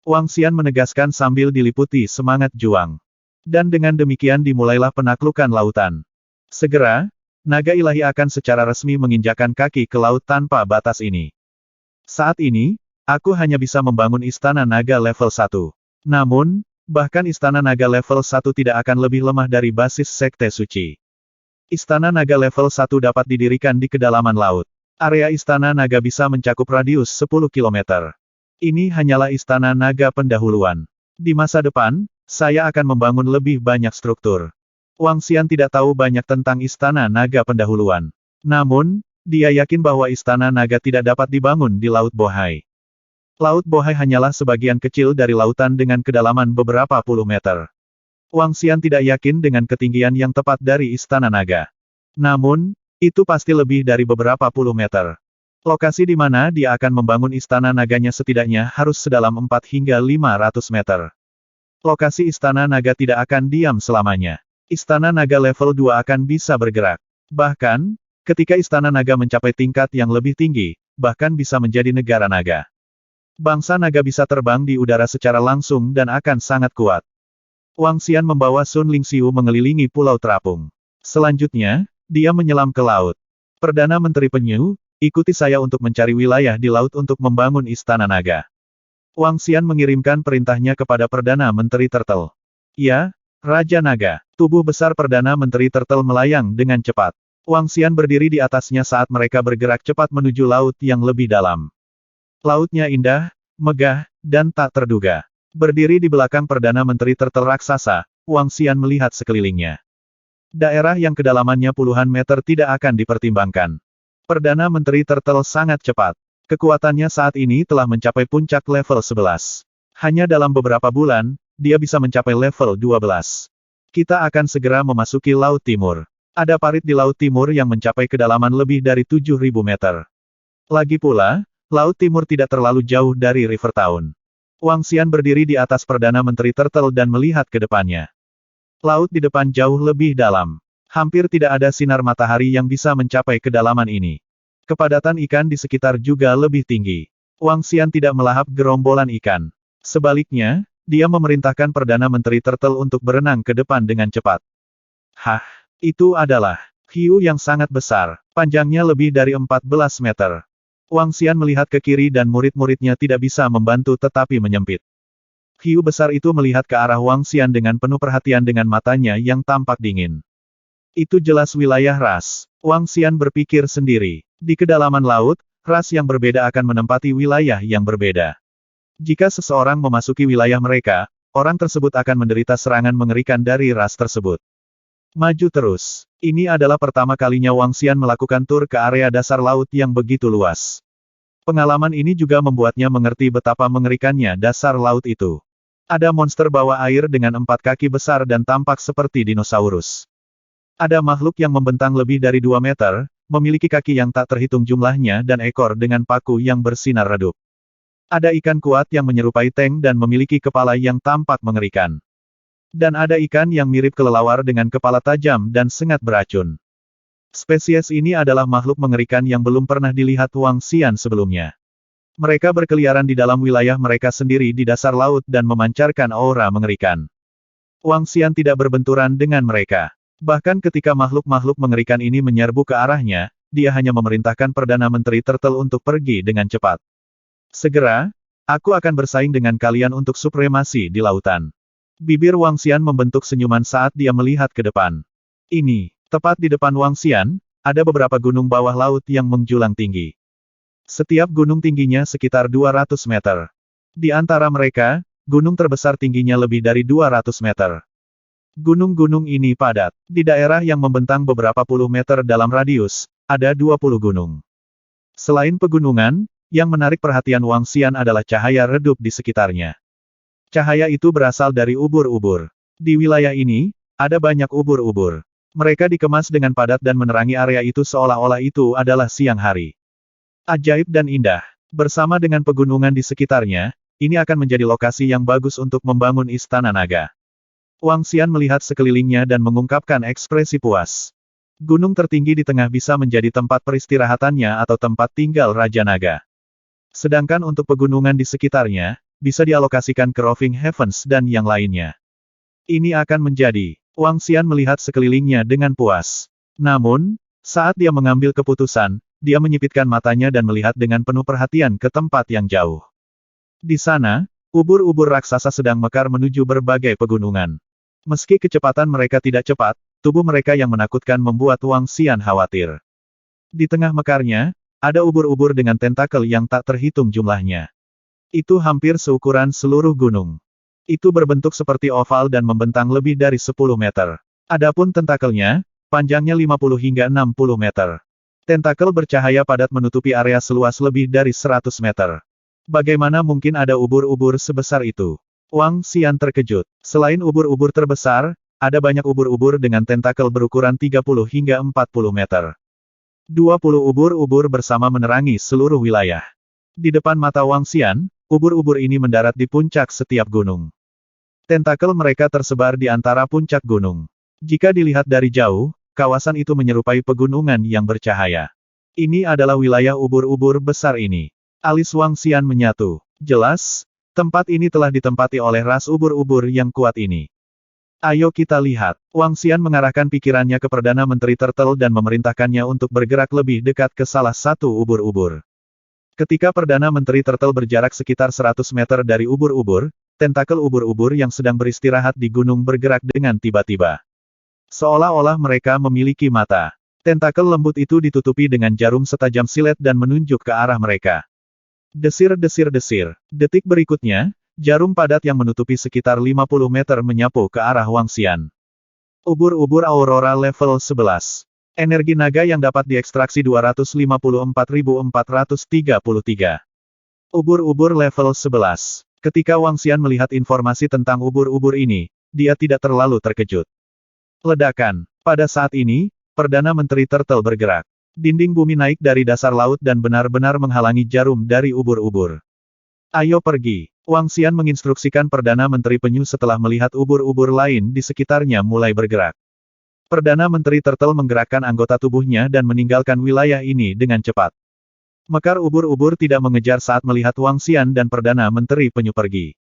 Wang Xian menegaskan sambil diliputi semangat juang. Dan dengan demikian dimulailah penaklukan lautan. Segera, naga ilahi akan secara resmi menginjakan kaki ke laut tanpa batas ini. Saat ini, aku hanya bisa membangun istana naga level 1. Namun, bahkan istana naga level 1 tidak akan lebih lemah dari basis sekte suci. Istana naga level 1 dapat didirikan di kedalaman laut. Area istana naga bisa mencakup radius 10 km. Ini hanyalah istana naga pendahuluan. Di masa depan, saya akan membangun lebih banyak struktur. Wang Xian tidak tahu banyak tentang Istana Naga pendahuluan. Namun, dia yakin bahwa Istana Naga tidak dapat dibangun di Laut Bohai. Laut Bohai hanyalah sebagian kecil dari lautan dengan kedalaman beberapa puluh meter. Wang Xian tidak yakin dengan ketinggian yang tepat dari Istana Naga. Namun, itu pasti lebih dari beberapa puluh meter. Lokasi di mana dia akan membangun Istana Naganya setidaknya harus sedalam 4 hingga 500 meter. Lokasi Istana Naga tidak akan diam selamanya. Istana Naga level 2 akan bisa bergerak. Bahkan, ketika Istana Naga mencapai tingkat yang lebih tinggi, bahkan bisa menjadi negara naga. Bangsa naga bisa terbang di udara secara langsung dan akan sangat kuat. Wang Xian membawa Sun Lingxiu mengelilingi Pulau Terapung. Selanjutnya, dia menyelam ke laut. Perdana Menteri Penyu, ikuti saya untuk mencari wilayah di laut untuk membangun Istana Naga. Wang Xian mengirimkan perintahnya kepada Perdana Menteri Turtle. Ya, Raja Naga. Tubuh besar Perdana Menteri Turtle melayang dengan cepat. Wang Xian berdiri di atasnya saat mereka bergerak cepat menuju laut yang lebih dalam. Lautnya indah, megah, dan tak terduga. Berdiri di belakang Perdana Menteri Turtle raksasa, Wang Xian melihat sekelilingnya. Daerah yang kedalamannya puluhan meter tidak akan dipertimbangkan. Perdana Menteri Turtle sangat cepat. Kekuatannya saat ini telah mencapai puncak level 11. Hanya dalam beberapa bulan, dia bisa mencapai level 12. Kita akan segera memasuki Laut Timur. Ada parit di Laut Timur yang mencapai kedalaman lebih dari 7.000 meter. Lagi pula, Laut Timur tidak terlalu jauh dari River Town. Wang Xian berdiri di atas Perdana Menteri Turtle dan melihat ke depannya. Laut di depan jauh lebih dalam. Hampir tidak ada sinar matahari yang bisa mencapai kedalaman ini. Kepadatan ikan di sekitar juga lebih tinggi. Wang Xian tidak melahap gerombolan ikan. Sebaliknya, dia memerintahkan Perdana Menteri Turtle untuk berenang ke depan dengan cepat. Hah, itu adalah hiu yang sangat besar, panjangnya lebih dari 14 meter. Wang Xian melihat ke kiri dan murid-muridnya tidak bisa membantu tetapi menyempit. Hiu besar itu melihat ke arah Wang Xian dengan penuh perhatian dengan matanya yang tampak dingin. Itu jelas wilayah ras. Wang Xian berpikir sendiri. Di kedalaman laut, ras yang berbeda akan menempati wilayah yang berbeda. Jika seseorang memasuki wilayah mereka, orang tersebut akan menderita serangan mengerikan dari ras tersebut. Maju terus. Ini adalah pertama kalinya Wang Xian melakukan tur ke area dasar laut yang begitu luas. Pengalaman ini juga membuatnya mengerti betapa mengerikannya dasar laut itu. Ada monster bawah air dengan 4 kaki besar dan tampak seperti dinosaurus. Ada makhluk yang membentang lebih dari 2 meter, memiliki kaki yang tak terhitung jumlahnya dan ekor dengan paku yang bersinar redup. Ada ikan kuat yang menyerupai tank dan memiliki kepala yang tampak mengerikan. Dan ada ikan yang mirip kelelawar dengan kepala tajam dan sengat beracun. Spesies ini adalah makhluk mengerikan yang belum pernah dilihat Wang Xian sebelumnya. Mereka berkeliaran di dalam wilayah mereka sendiri di dasar laut dan memancarkan aura mengerikan. Wang Xian tidak berbenturan dengan mereka. Bahkan ketika makhluk-makhluk mengerikan ini menyerbu ke arahnya, dia hanya memerintahkan Perdana Menteri Turtle untuk pergi dengan cepat. Segera, aku akan bersaing dengan kalian untuk supremasi di lautan. Bibir Wang Xian membentuk senyuman saat dia melihat ke depan. Ini, tepat di depan Wang Xian, ada beberapa gunung bawah laut yang menjulang tinggi. Setiap gunung tingginya sekitar 200 meter. Di antara mereka, gunung terbesar tingginya lebih dari 200 meter. Gunung-gunung ini padat. Di daerah yang membentang beberapa puluh meter dalam radius, ada 20 gunung. Selain pegunungan, yang menarik perhatian Wang Xian adalah cahaya redup di sekitarnya. Cahaya itu berasal dari ubur-ubur. Di wilayah ini, ada banyak ubur-ubur. Mereka dikemas dengan padat dan menerangi area itu seolah-olah itu adalah siang hari. Ajaib dan indah. Bersama dengan pegunungan di sekitarnya, ini akan menjadi lokasi yang bagus untuk membangun Istana Naga. Wang Xian melihat sekelilingnya dan mengungkapkan ekspresi puas. Gunung tertinggi di tengah bisa menjadi tempat peristirahatannya atau tempat tinggal Raja Naga. Sedangkan untuk pegunungan di sekitarnya, bisa dialokasikan ke Roving Heavens dan yang lainnya. Ini akan menjadi. Wang Xian melihat sekelilingnya dengan puas. Namun, saat dia mengambil keputusan, dia menyipitkan matanya dan melihat dengan penuh perhatian ke tempat yang jauh. Di sana, ubur-ubur raksasa sedang mekar menuju berbagai pegunungan. Meski kecepatan mereka tidak cepat, tubuh mereka yang menakutkan membuat Wang Xian khawatir. Di tengah mekarnya, ada ubur-ubur dengan tentakel yang tak terhitung jumlahnya. Itu hampir seukuran seluruh gunung. Itu berbentuk seperti oval dan membentang lebih dari 10 meter. Adapun tentakelnya, panjangnya 50 hingga 60 meter. Tentakel bercahaya padat menutupi area seluas lebih dari 100 meter. Bagaimana mungkin ada ubur-ubur sebesar itu? Wang Xian terkejut. Selain ubur-ubur terbesar, ada banyak ubur-ubur dengan tentakel berukuran 30 hingga 40 meter. 20 ubur-ubur bersama menerangi seluruh wilayah. Di depan mata Wang Xian, ubur-ubur ini mendarat di puncak setiap gunung. Tentakel mereka tersebar di antara puncak gunung. Jika dilihat dari jauh, kawasan itu menyerupai pegunungan yang bercahaya. Ini adalah wilayah ubur-ubur besar ini. Alis Wang Xian menyatu. Jelas, tempat ini telah ditempati oleh ras ubur-ubur yang kuat ini. Ayo kita lihat. Wang Xian mengarahkan pikirannya ke Perdana Menteri Turtle dan memerintahkannya untuk bergerak lebih dekat ke salah satu ubur-ubur. Ketika Perdana Menteri Turtle berjarak sekitar 100 meter dari ubur-ubur, tentakel ubur-ubur yang sedang beristirahat di gunung bergerak dengan tiba-tiba. Seolah-olah mereka memiliki mata. Tentakel lembut itu ditutupi dengan jarum setajam silet dan menunjuk ke arah mereka. Desir-desir-desir. Detik berikutnya, jarum padat yang menutupi sekitar 50 meter menyapu ke arah Wang Xian. Ubur-ubur Aurora level 11. Energi naga yang dapat diekstraksi 254.433. Ubur-ubur level 11. Ketika Wang Xian melihat informasi tentang ubur-ubur ini, dia tidak terlalu terkejut. Ledakan. Pada saat ini, Perdana Menteri Turtle bergerak. Dinding bumi naik dari dasar laut dan benar-benar menghalangi jarum dari ubur-ubur. Ayo pergi. Wang Xian menginstruksikan Perdana Menteri Penyu setelah melihat ubur-ubur lain di sekitarnya mulai bergerak. Perdana Menteri Turtle menggerakkan anggota tubuhnya dan meninggalkan wilayah ini dengan cepat. Mekar ubur-ubur tidak mengejar saat melihat Wang Xian dan Perdana Menteri Penyu pergi.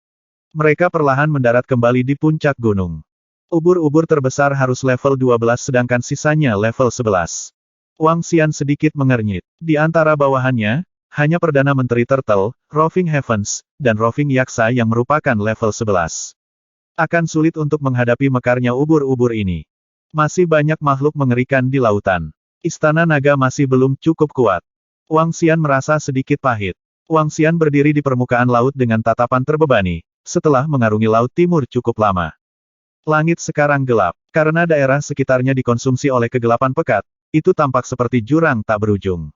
Mereka perlahan mendarat kembali di puncak gunung. Ubur-ubur terbesar harus level 12 sedangkan sisanya level 11. Wang Xian sedikit mengernyit. Di antara bawahannya, hanya Perdana Menteri Turtle, Roving Heavens, dan Roving Yaksa yang merupakan level 11. Akan sulit untuk menghadapi mekarnya ubur-ubur ini. Masih banyak makhluk mengerikan di lautan. Istana naga masih belum cukup kuat. Wang Xian merasa sedikit pahit. Wang Xian berdiri di permukaan laut dengan tatapan terbebani, setelah mengarungi Laut Timur cukup lama. Langit sekarang gelap, karena daerah sekitarnya dikonsumsi oleh kegelapan pekat. Itu tampak seperti jurang tak berujung.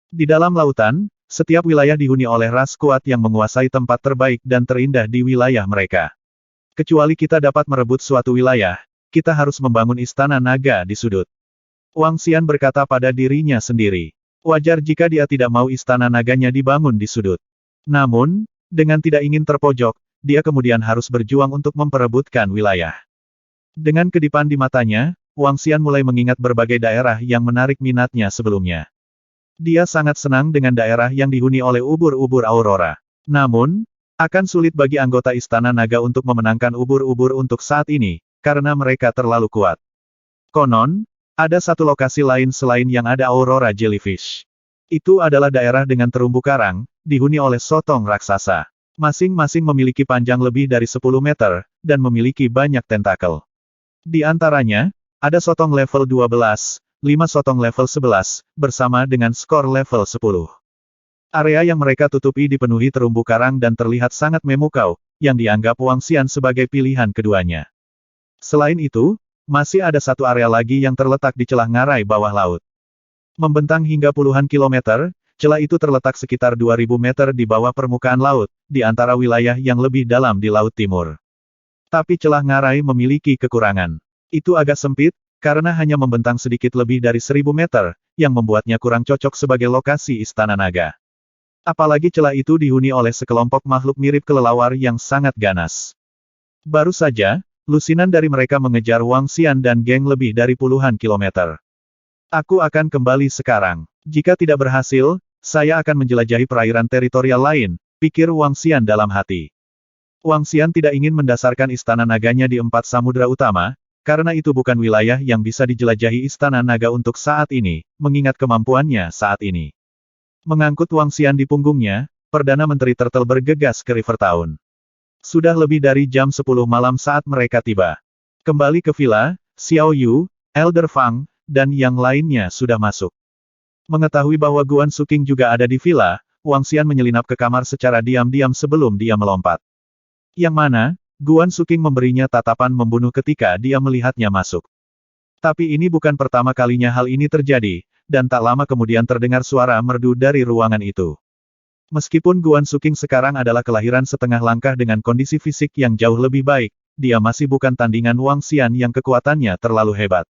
Di dalam lautan, setiap wilayah dihuni oleh ras kuat yang menguasai tempat terbaik dan terindah di wilayah mereka. Kecuali kita dapat merebut suatu wilayah, kita harus membangun istana naga di sudut. Wang Xian berkata pada dirinya sendiri. Wajar jika dia tidak mau istana naganya dibangun di sudut. Namun, dengan tidak ingin terpojok, dia kemudian harus berjuang untuk memperebutkan wilayah. Dengan kedipan di matanya, Wang Xian mulai mengingat berbagai daerah yang menarik minatnya sebelumnya. Dia sangat senang dengan daerah yang dihuni oleh ubur-ubur Aurora. Namun, akan sulit bagi anggota Istana Naga untuk memenangkan ubur-ubur untuk saat ini, karena mereka terlalu kuat. Konon, ada satu lokasi lain selain yang ada Aurora Jellyfish. Itu adalah daerah dengan terumbu karang, dihuni oleh sotong raksasa. Masing-masing memiliki panjang lebih dari 10 meter, dan memiliki banyak tentakel. Di antaranya, ada sotong level 12, 5 sotong level 11, bersama dengan skor level 10. Area yang mereka tutupi dipenuhi terumbu karang dan terlihat sangat memukau, yang dianggap Wang Xian sebagai pilihan keduanya. Selain itu, masih ada satu area lagi yang terletak di celah ngarai bawah laut. Membentang hingga puluhan kilometer, celah itu terletak sekitar 2000 meter di bawah permukaan laut, di antara wilayah yang lebih dalam di Laut Timur. Tapi celah ngarai memiliki kekurangan. Itu agak sempit, karena hanya membentang sedikit lebih dari 1000 meter, yang membuatnya kurang cocok sebagai lokasi istana naga. Apalagi celah itu dihuni oleh sekelompok makhluk mirip kelelawar yang sangat ganas. Baru saja, lusinan dari mereka mengejar Wang Xian dan geng lebih dari puluhan kilometer. Aku akan kembali sekarang. Jika tidak berhasil, saya akan menjelajahi perairan teritorial lain, pikir Wang Xian dalam hati. Wang Xian tidak ingin mendasarkan istana naganya di 4 samudra utama, karena itu bukan wilayah yang bisa dijelajahi istana naga untuk saat ini, mengingat kemampuannya saat ini. Mengangkut Wang Xian di punggungnya, Perdana Menteri Turtle bergegas ke River Town. Sudah lebih dari jam 10 malam saat mereka tiba. Kembali ke villa, Xiao Yu, Elder Fang, dan yang lainnya sudah masuk. Mengetahui bahwa Guan Suking juga ada di villa, Wang Xian menyelinap ke kamar secara diam-diam sebelum dia melompat. Yang mana, Guan Suking memberinya tatapan membunuh ketika dia melihatnya masuk. Tapi ini bukan pertama kalinya hal ini terjadi, dan tak lama kemudian terdengar suara merdu dari ruangan itu. Meskipun Guan Suking sekarang adalah kelahiran setengah langkah dengan kondisi fisik yang jauh lebih baik, dia masih bukan tandingan Wang Xian yang kekuatannya terlalu hebat.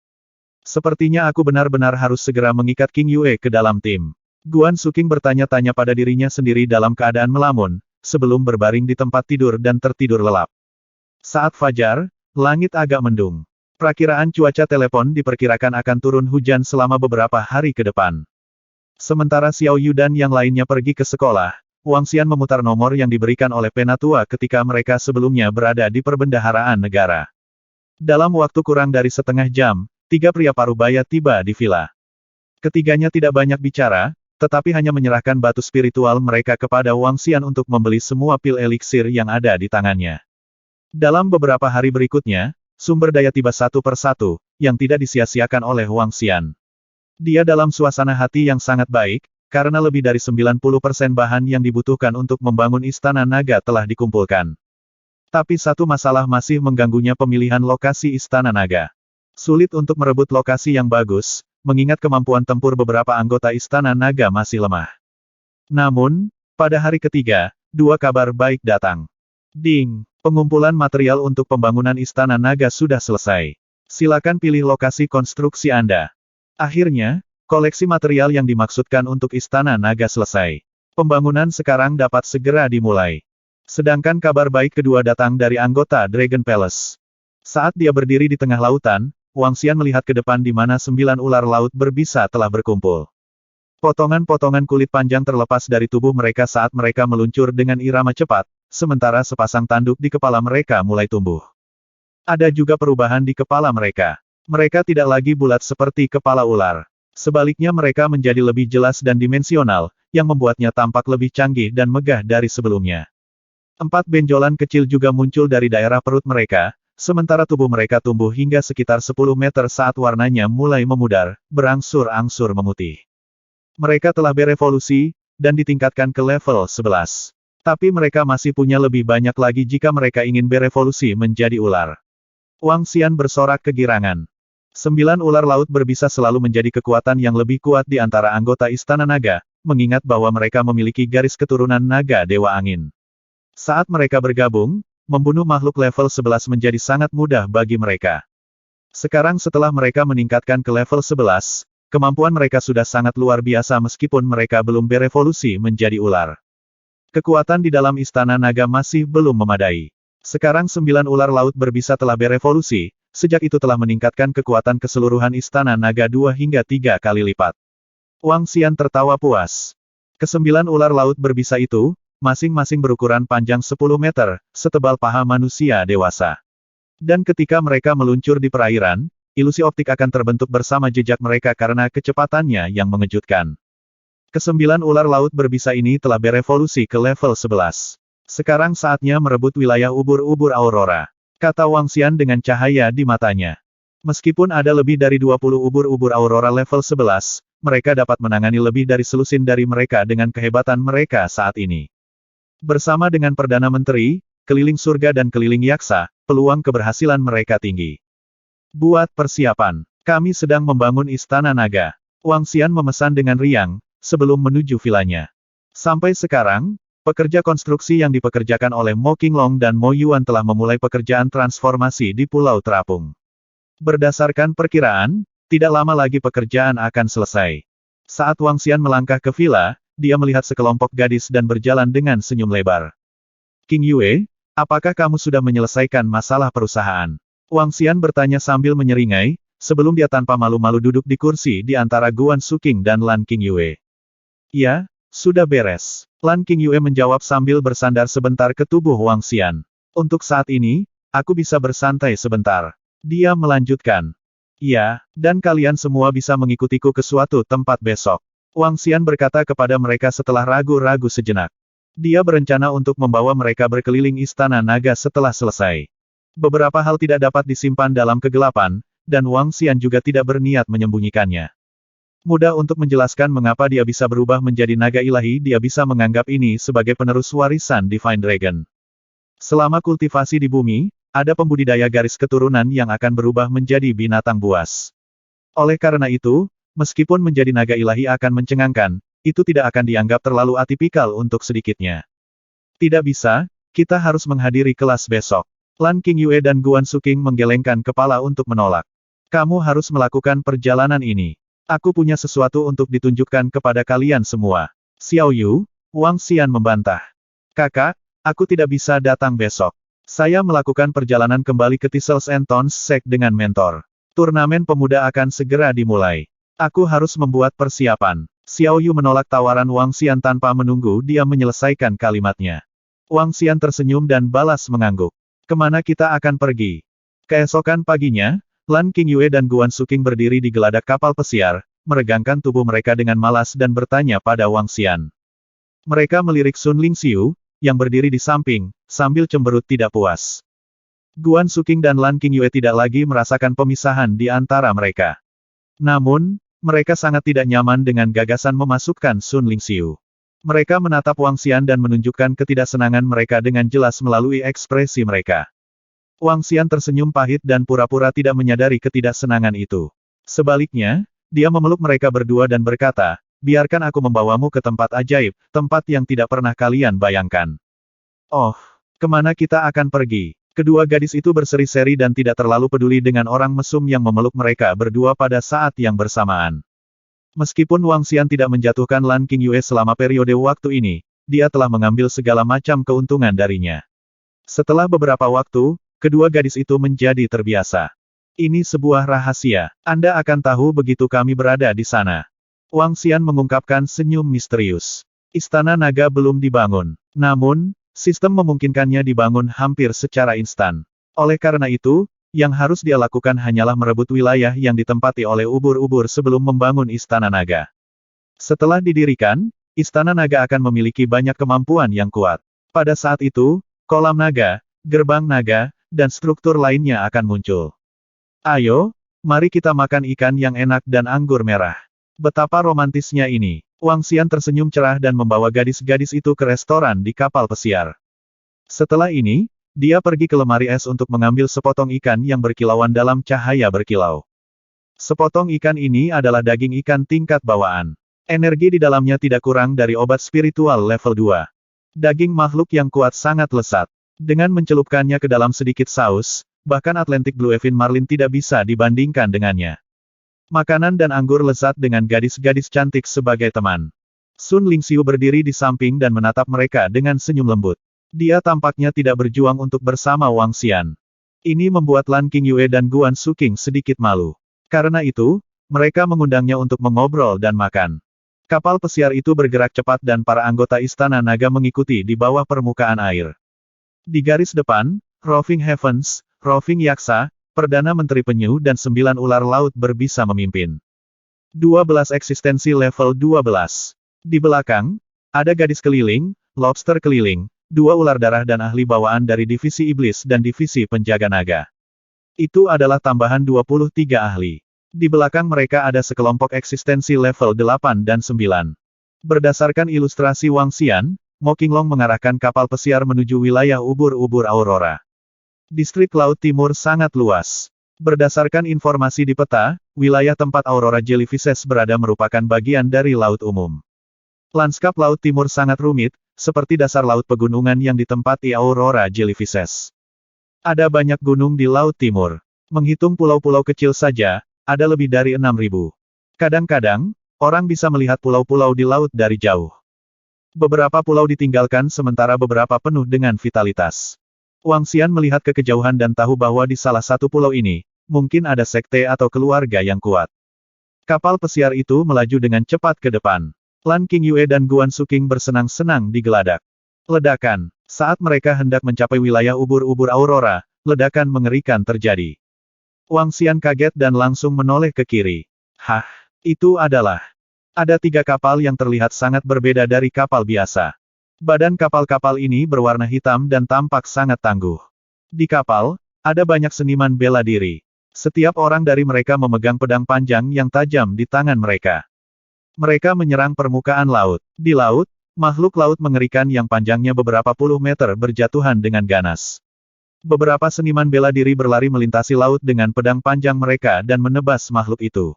Sepertinya aku benar-benar harus segera mengikat King Yue ke dalam tim. Guan Suking bertanya-tanya pada dirinya sendiri dalam keadaan melamun, sebelum berbaring di tempat tidur dan tertidur lelap. Saat fajar, langit agak mendung. Perakiraan cuaca telepon diperkirakan akan turun hujan selama beberapa hari ke depan. Sementara Xiao Yu dan yang lainnya pergi ke sekolah, Wang Xian memutar nomor yang diberikan oleh penatua ketika mereka sebelumnya berada di perbendaharaan negara. Dalam waktu kurang dari setengah jam, 3 pria parubaya tiba di villa. Ketiganya tidak banyak bicara, tetapi hanya menyerahkan batu spiritual mereka kepada Wang Xian untuk membeli semua pil eliksir yang ada di tangannya. Dalam beberapa hari berikutnya, sumber daya tiba satu persatu, yang tidak disia-siakan oleh Wang Xian. Dia dalam suasana hati yang sangat baik, karena lebih dari 90% bahan yang dibutuhkan untuk membangun istana naga telah dikumpulkan. Tapi satu masalah masih mengganggunya: pemilihan lokasi istana naga. Sulit untuk merebut lokasi yang bagus, mengingat kemampuan tempur beberapa anggota istana naga masih lemah. Namun, pada hari ketiga, 2 kabar baik datang. Ding! Pengumpulan material untuk pembangunan istana naga sudah selesai. Silakan pilih lokasi konstruksi Anda. Akhirnya, koleksi material yang dimaksudkan untuk istana naga selesai. Pembangunan sekarang dapat segera dimulai. Sedangkan kabar baik kedua datang dari anggota Dragon Palace. Saat dia berdiri di tengah lautan, Wang Xian melihat ke depan di mana 9 ular laut berbisa telah berkumpul. Potongan-potongan kulit panjang terlepas dari tubuh mereka saat mereka meluncur dengan irama cepat, sementara sepasang tanduk di kepala mereka mulai tumbuh. Ada juga perubahan di kepala mereka. Mereka tidak lagi bulat seperti kepala ular. Sebaliknya mereka menjadi lebih jelas dan dimensional, yang membuatnya tampak lebih canggih dan megah dari sebelumnya. 4 benjolan kecil juga muncul dari daerah perut mereka, sementara tubuh mereka tumbuh hingga sekitar 10 meter saat warnanya mulai memudar, berangsur-angsur memutih. Mereka telah berevolusi, dan ditingkatkan ke level 11. Tapi mereka masih punya lebih banyak lagi jika mereka ingin berevolusi menjadi ular. Wang Xian bersorak kegirangan. 9 ular laut berbisa selalu menjadi kekuatan yang lebih kuat di antara anggota Istana Naga, mengingat bahwa mereka memiliki garis keturunan naga Dewa Angin. Saat mereka bergabung, membunuh makhluk level 11 menjadi sangat mudah bagi mereka. Sekarang setelah mereka meningkatkan ke level 11, kemampuan mereka sudah sangat luar biasa meskipun mereka belum berevolusi menjadi ular. Kekuatan di dalam Istana Naga masih belum memadai. Sekarang 9 ular laut berbisa telah berevolusi, sejak itu telah meningkatkan kekuatan keseluruhan Istana Naga 2 hingga 3 kali lipat. Wang Xian tertawa puas. Ke-9 ular laut berbisa itu, masing-masing berukuran panjang 10 meter, setebal paha manusia dewasa. Dan ketika mereka meluncur di perairan, ilusi optik akan terbentuk bersama jejak mereka karena kecepatannya yang mengejutkan. Ke-9 ular laut berbisa ini telah berevolusi ke level 11. Sekarang saatnya merebut wilayah ubur-ubur Aurora, kata Wang Xian dengan cahaya di matanya. Meskipun ada lebih dari 20 ubur-ubur Aurora level 11, mereka dapat menangani lebih dari selusin dari mereka dengan kehebatan mereka saat ini. Bersama dengan Perdana Menteri, keliling surga dan keliling yaksa, peluang keberhasilan mereka tinggi. Buat persiapan. Kami sedang membangun Istana Naga. Wang Xian memesan dengan riang, sebelum menuju vilanya. Sampai sekarang, pekerja konstruksi yang dipekerjakan oleh Mo Qinglong dan Mo Yuan telah memulai pekerjaan transformasi di Pulau Terapung. Berdasarkan perkiraan, tidak lama lagi pekerjaan akan selesai. Saat Wang Xian melangkah ke villa, dia melihat sekelompok gadis dan berjalan dengan senyum lebar. King Yue, apakah kamu sudah menyelesaikan masalah perusahaan? Wang Xian bertanya sambil menyeringai, sebelum dia tanpa malu-malu duduk di kursi di antara Guan Suking dan Lan King Yue. Ya, sudah beres. Lan King Yue menjawab sambil bersandar sebentar ke tubuh Wang Xian. Untuk saat ini, aku bisa bersantai sebentar. Dia melanjutkan. Ya, dan kalian semua bisa mengikutiku ke suatu tempat besok. Wang Xian berkata kepada mereka setelah ragu-ragu sejenak. Dia berencana untuk membawa mereka berkeliling Istana Naga setelah selesai. Beberapa hal tidak dapat disimpan dalam kegelapan, dan Wang Xian juga tidak berniat menyembunyikannya. Mudah untuk menjelaskan mengapa dia bisa berubah menjadi naga ilahi. Dia bisa menganggap ini sebagai penerus warisan Divine Dragon. Selama kultivasi di bumi, ada pembudidaya garis keturunan yang akan berubah menjadi binatang buas. Oleh karena itu, meskipun menjadi naga ilahi akan mencengangkan, itu tidak akan dianggap terlalu atipikal untuk sedikitnya. Tidak bisa, kita harus menghadiri kelas besok. Lan Qingyue dan Guan Suking menggelengkan kepala untuk menolak. Kamu harus melakukan perjalanan ini. Aku punya sesuatu untuk ditunjukkan kepada kalian semua. Xiao Yu, Wang Xian membantah. Kakak, aku tidak bisa datang besok. Saya melakukan perjalanan kembali ke Thistles and Thorns Sect dengan mentor. Turnamen pemuda akan segera dimulai. Aku harus membuat persiapan. Xiao Yu menolak tawaran Wang Xian tanpa menunggu dia menyelesaikan kalimatnya. Wang Xian tersenyum dan balas mengangguk. Kemana kita akan pergi? Keesokan paginya, Lan Qingyue dan Guan Suking berdiri di geladak kapal pesiar, meregangkan tubuh mereka dengan malas dan bertanya pada Wang Xian. Mereka melirik Sun Lingxiu, yang berdiri di samping, sambil cemberut tidak puas. Guan Suking dan Lan Qingyue tidak lagi merasakan pemisahan di antara mereka. Namun, mereka sangat tidak nyaman dengan gagasan memasukkan Sun Lingxiu. Mereka menatap Wang Xian dan menunjukkan ketidaksenangan mereka dengan jelas melalui ekspresi mereka. Wang Xian tersenyum pahit dan pura-pura tidak menyadari ketidaksenangan itu. Sebaliknya, dia memeluk mereka berdua dan berkata, biarkan aku membawamu ke tempat ajaib, tempat yang tidak pernah kalian bayangkan. Oh, kemana kita akan pergi? Kedua gadis itu berseri-seri dan tidak terlalu peduli dengan orang mesum yang memeluk mereka berdua pada saat yang bersamaan. Meskipun Wang Xian tidak menjatuhkan Lan Qingyue selama periode waktu ini, dia telah mengambil segala macam keuntungan darinya. Setelah beberapa waktu, kedua gadis itu menjadi terbiasa. Ini sebuah rahasia. Anda akan tahu begitu kami berada di sana. Wang Xian mengungkapkan senyum misterius. Istana naga belum dibangun. Namun, sistem memungkinkannya dibangun hampir secara instan. Oleh karena itu, yang harus dia lakukan hanyalah merebut wilayah yang ditempati oleh ubur-ubur sebelum membangun Istana Naga. Setelah didirikan, Istana Naga akan memiliki banyak kemampuan yang kuat. Pada saat itu, kolam naga, gerbang naga, dan struktur lainnya akan muncul. Ayo, mari kita makan ikan yang enak dan anggur merah. Betapa romantisnya ini. Wang Xian tersenyum cerah dan membawa gadis-gadis itu ke restoran di kapal pesiar. Setelah ini, dia pergi ke lemari es untuk mengambil sepotong ikan yang berkilauan dalam cahaya berkilau. Sepotong ikan ini adalah daging ikan tingkat bawaan. Energi di dalamnya tidak kurang dari obat spiritual level 2. Daging makhluk yang kuat sangat lezat. Dengan mencelupkannya ke dalam sedikit saus, bahkan Atlantic Blue Evin Marlin tidak bisa dibandingkan dengannya. Makanan dan anggur lezat dengan gadis-gadis cantik sebagai teman. Sun Lingxiu berdiri di samping dan menatap mereka dengan senyum lembut. Dia tampaknya tidak berjuang untuk bersama Wang Xian. Ini membuat Lan Qingyue dan Guan Suking sedikit malu. Karena itu, mereka mengundangnya untuk mengobrol dan makan. Kapal pesiar itu bergerak cepat dan para anggota Istana Naga mengikuti di bawah permukaan air. Di garis depan, Roving Heavens, Roving Yaksa, Perdana Menteri Penyu dan 9 ular laut berbisa memimpin. 12 eksistensi level 12. Di belakang, ada gadis keliling, lobster keliling, 2 ular darah dan ahli bawaan dari divisi iblis dan divisi penjaga naga. Itu adalah tambahan 23 ahli. Di belakang mereka ada sekelompok eksistensi level 8 dan 9. Berdasarkan ilustrasi Wang Xian, Mo Qinglong mengarahkan kapal pesiar menuju wilayah ubur-ubur Aurora. Distrik Laut Timur sangat luas. Berdasarkan informasi di peta, wilayah tempat Aurora Jellyfishes berada merupakan bagian dari Laut Umum. Lanskap Laut Timur sangat rumit, seperti dasar laut pegunungan yang ditempati Aurora Jellyfishes. Ada banyak gunung di Laut Timur. Menghitung pulau-pulau kecil saja, ada lebih dari 6.000. Kadang-kadang, orang bisa melihat pulau-pulau di laut dari jauh. Beberapa pulau ditinggalkan sementara beberapa penuh dengan vitalitas. Wang Xian melihat ke kejauhan dan tahu bahwa di salah satu pulau ini, mungkin ada sekte atau keluarga yang kuat. Kapal pesiar itu melaju dengan cepat ke depan. Lan Qingyue dan Guan Suking bersenang-senang di geladak. Ledakan. Saat mereka hendak mencapai wilayah ubur-ubur Aurora, ledakan mengerikan terjadi. Wang Xian kaget dan langsung menoleh ke kiri. Hah, itu adalah... Ada 3 kapal yang terlihat sangat berbeda dari kapal biasa. Badan kapal-kapal ini berwarna hitam dan tampak sangat tangguh. Di kapal, ada banyak seniman bela diri. Setiap orang dari mereka memegang pedang panjang yang tajam di tangan mereka. Mereka menyerang permukaan laut. Di laut, makhluk laut mengerikan yang panjangnya beberapa puluh meter berjatuhan dengan ganas. Beberapa seniman bela diri berlari melintasi laut dengan pedang panjang mereka dan menebas makhluk itu.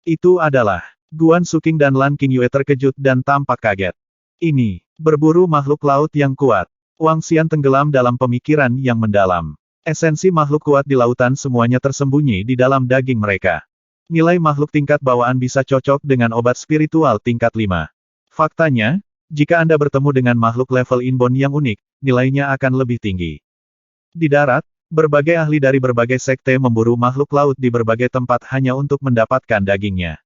Itu adalah Guan Suking dan Lan Qingyue terkejut dan tampak kaget. Ini, berburu makhluk laut yang kuat. Wang Xian tenggelam dalam pemikiran yang mendalam. Esensi makhluk kuat di lautan semuanya tersembunyi di dalam daging mereka. Nilai makhluk tingkat bawaan bisa cocok dengan obat spiritual tingkat 5. Faktanya, jika Anda bertemu dengan makhluk level inbound yang unik, nilainya akan lebih tinggi. Di darat, berbagai ahli dari berbagai sekte memburu makhluk laut di berbagai tempat hanya untuk mendapatkan dagingnya.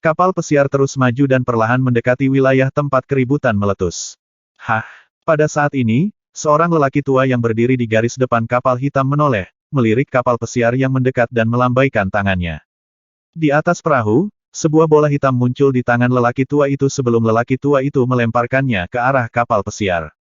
Kapal pesiar terus maju dan perlahan mendekati wilayah tempat keributan meletus. Hah! Pada saat ini, seorang lelaki tua yang berdiri di garis depan kapal hitam menoleh, melirik kapal pesiar yang mendekat dan melambaikan tangannya. Di atas perahu, sebuah bola hitam muncul di tangan lelaki tua itu sebelum lelaki tua itu melemparkannya ke arah kapal pesiar.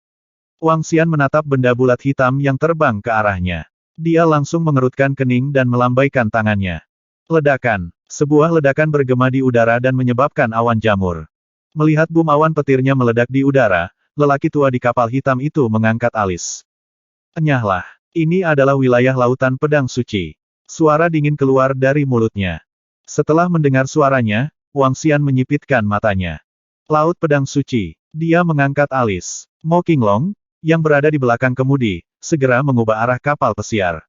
Wang Xian menatap benda bulat hitam yang terbang ke arahnya. Dia langsung mengerutkan kening dan melambaikan tangannya. Ledakan. Sebuah ledakan bergema di udara dan menyebabkan awan jamur. Melihat bum awan petirnya meledak di udara, lelaki tua di kapal hitam itu mengangkat alis. Enyahlah. Ini adalah wilayah lautan pedang suci. Suara dingin keluar dari mulutnya. Setelah mendengar suaranya, Wang Xian menyipitkan matanya. Laut pedang suci. Dia mengangkat alis. Mo Qinglong, yang berada di belakang kemudi, segera mengubah arah kapal pesiar.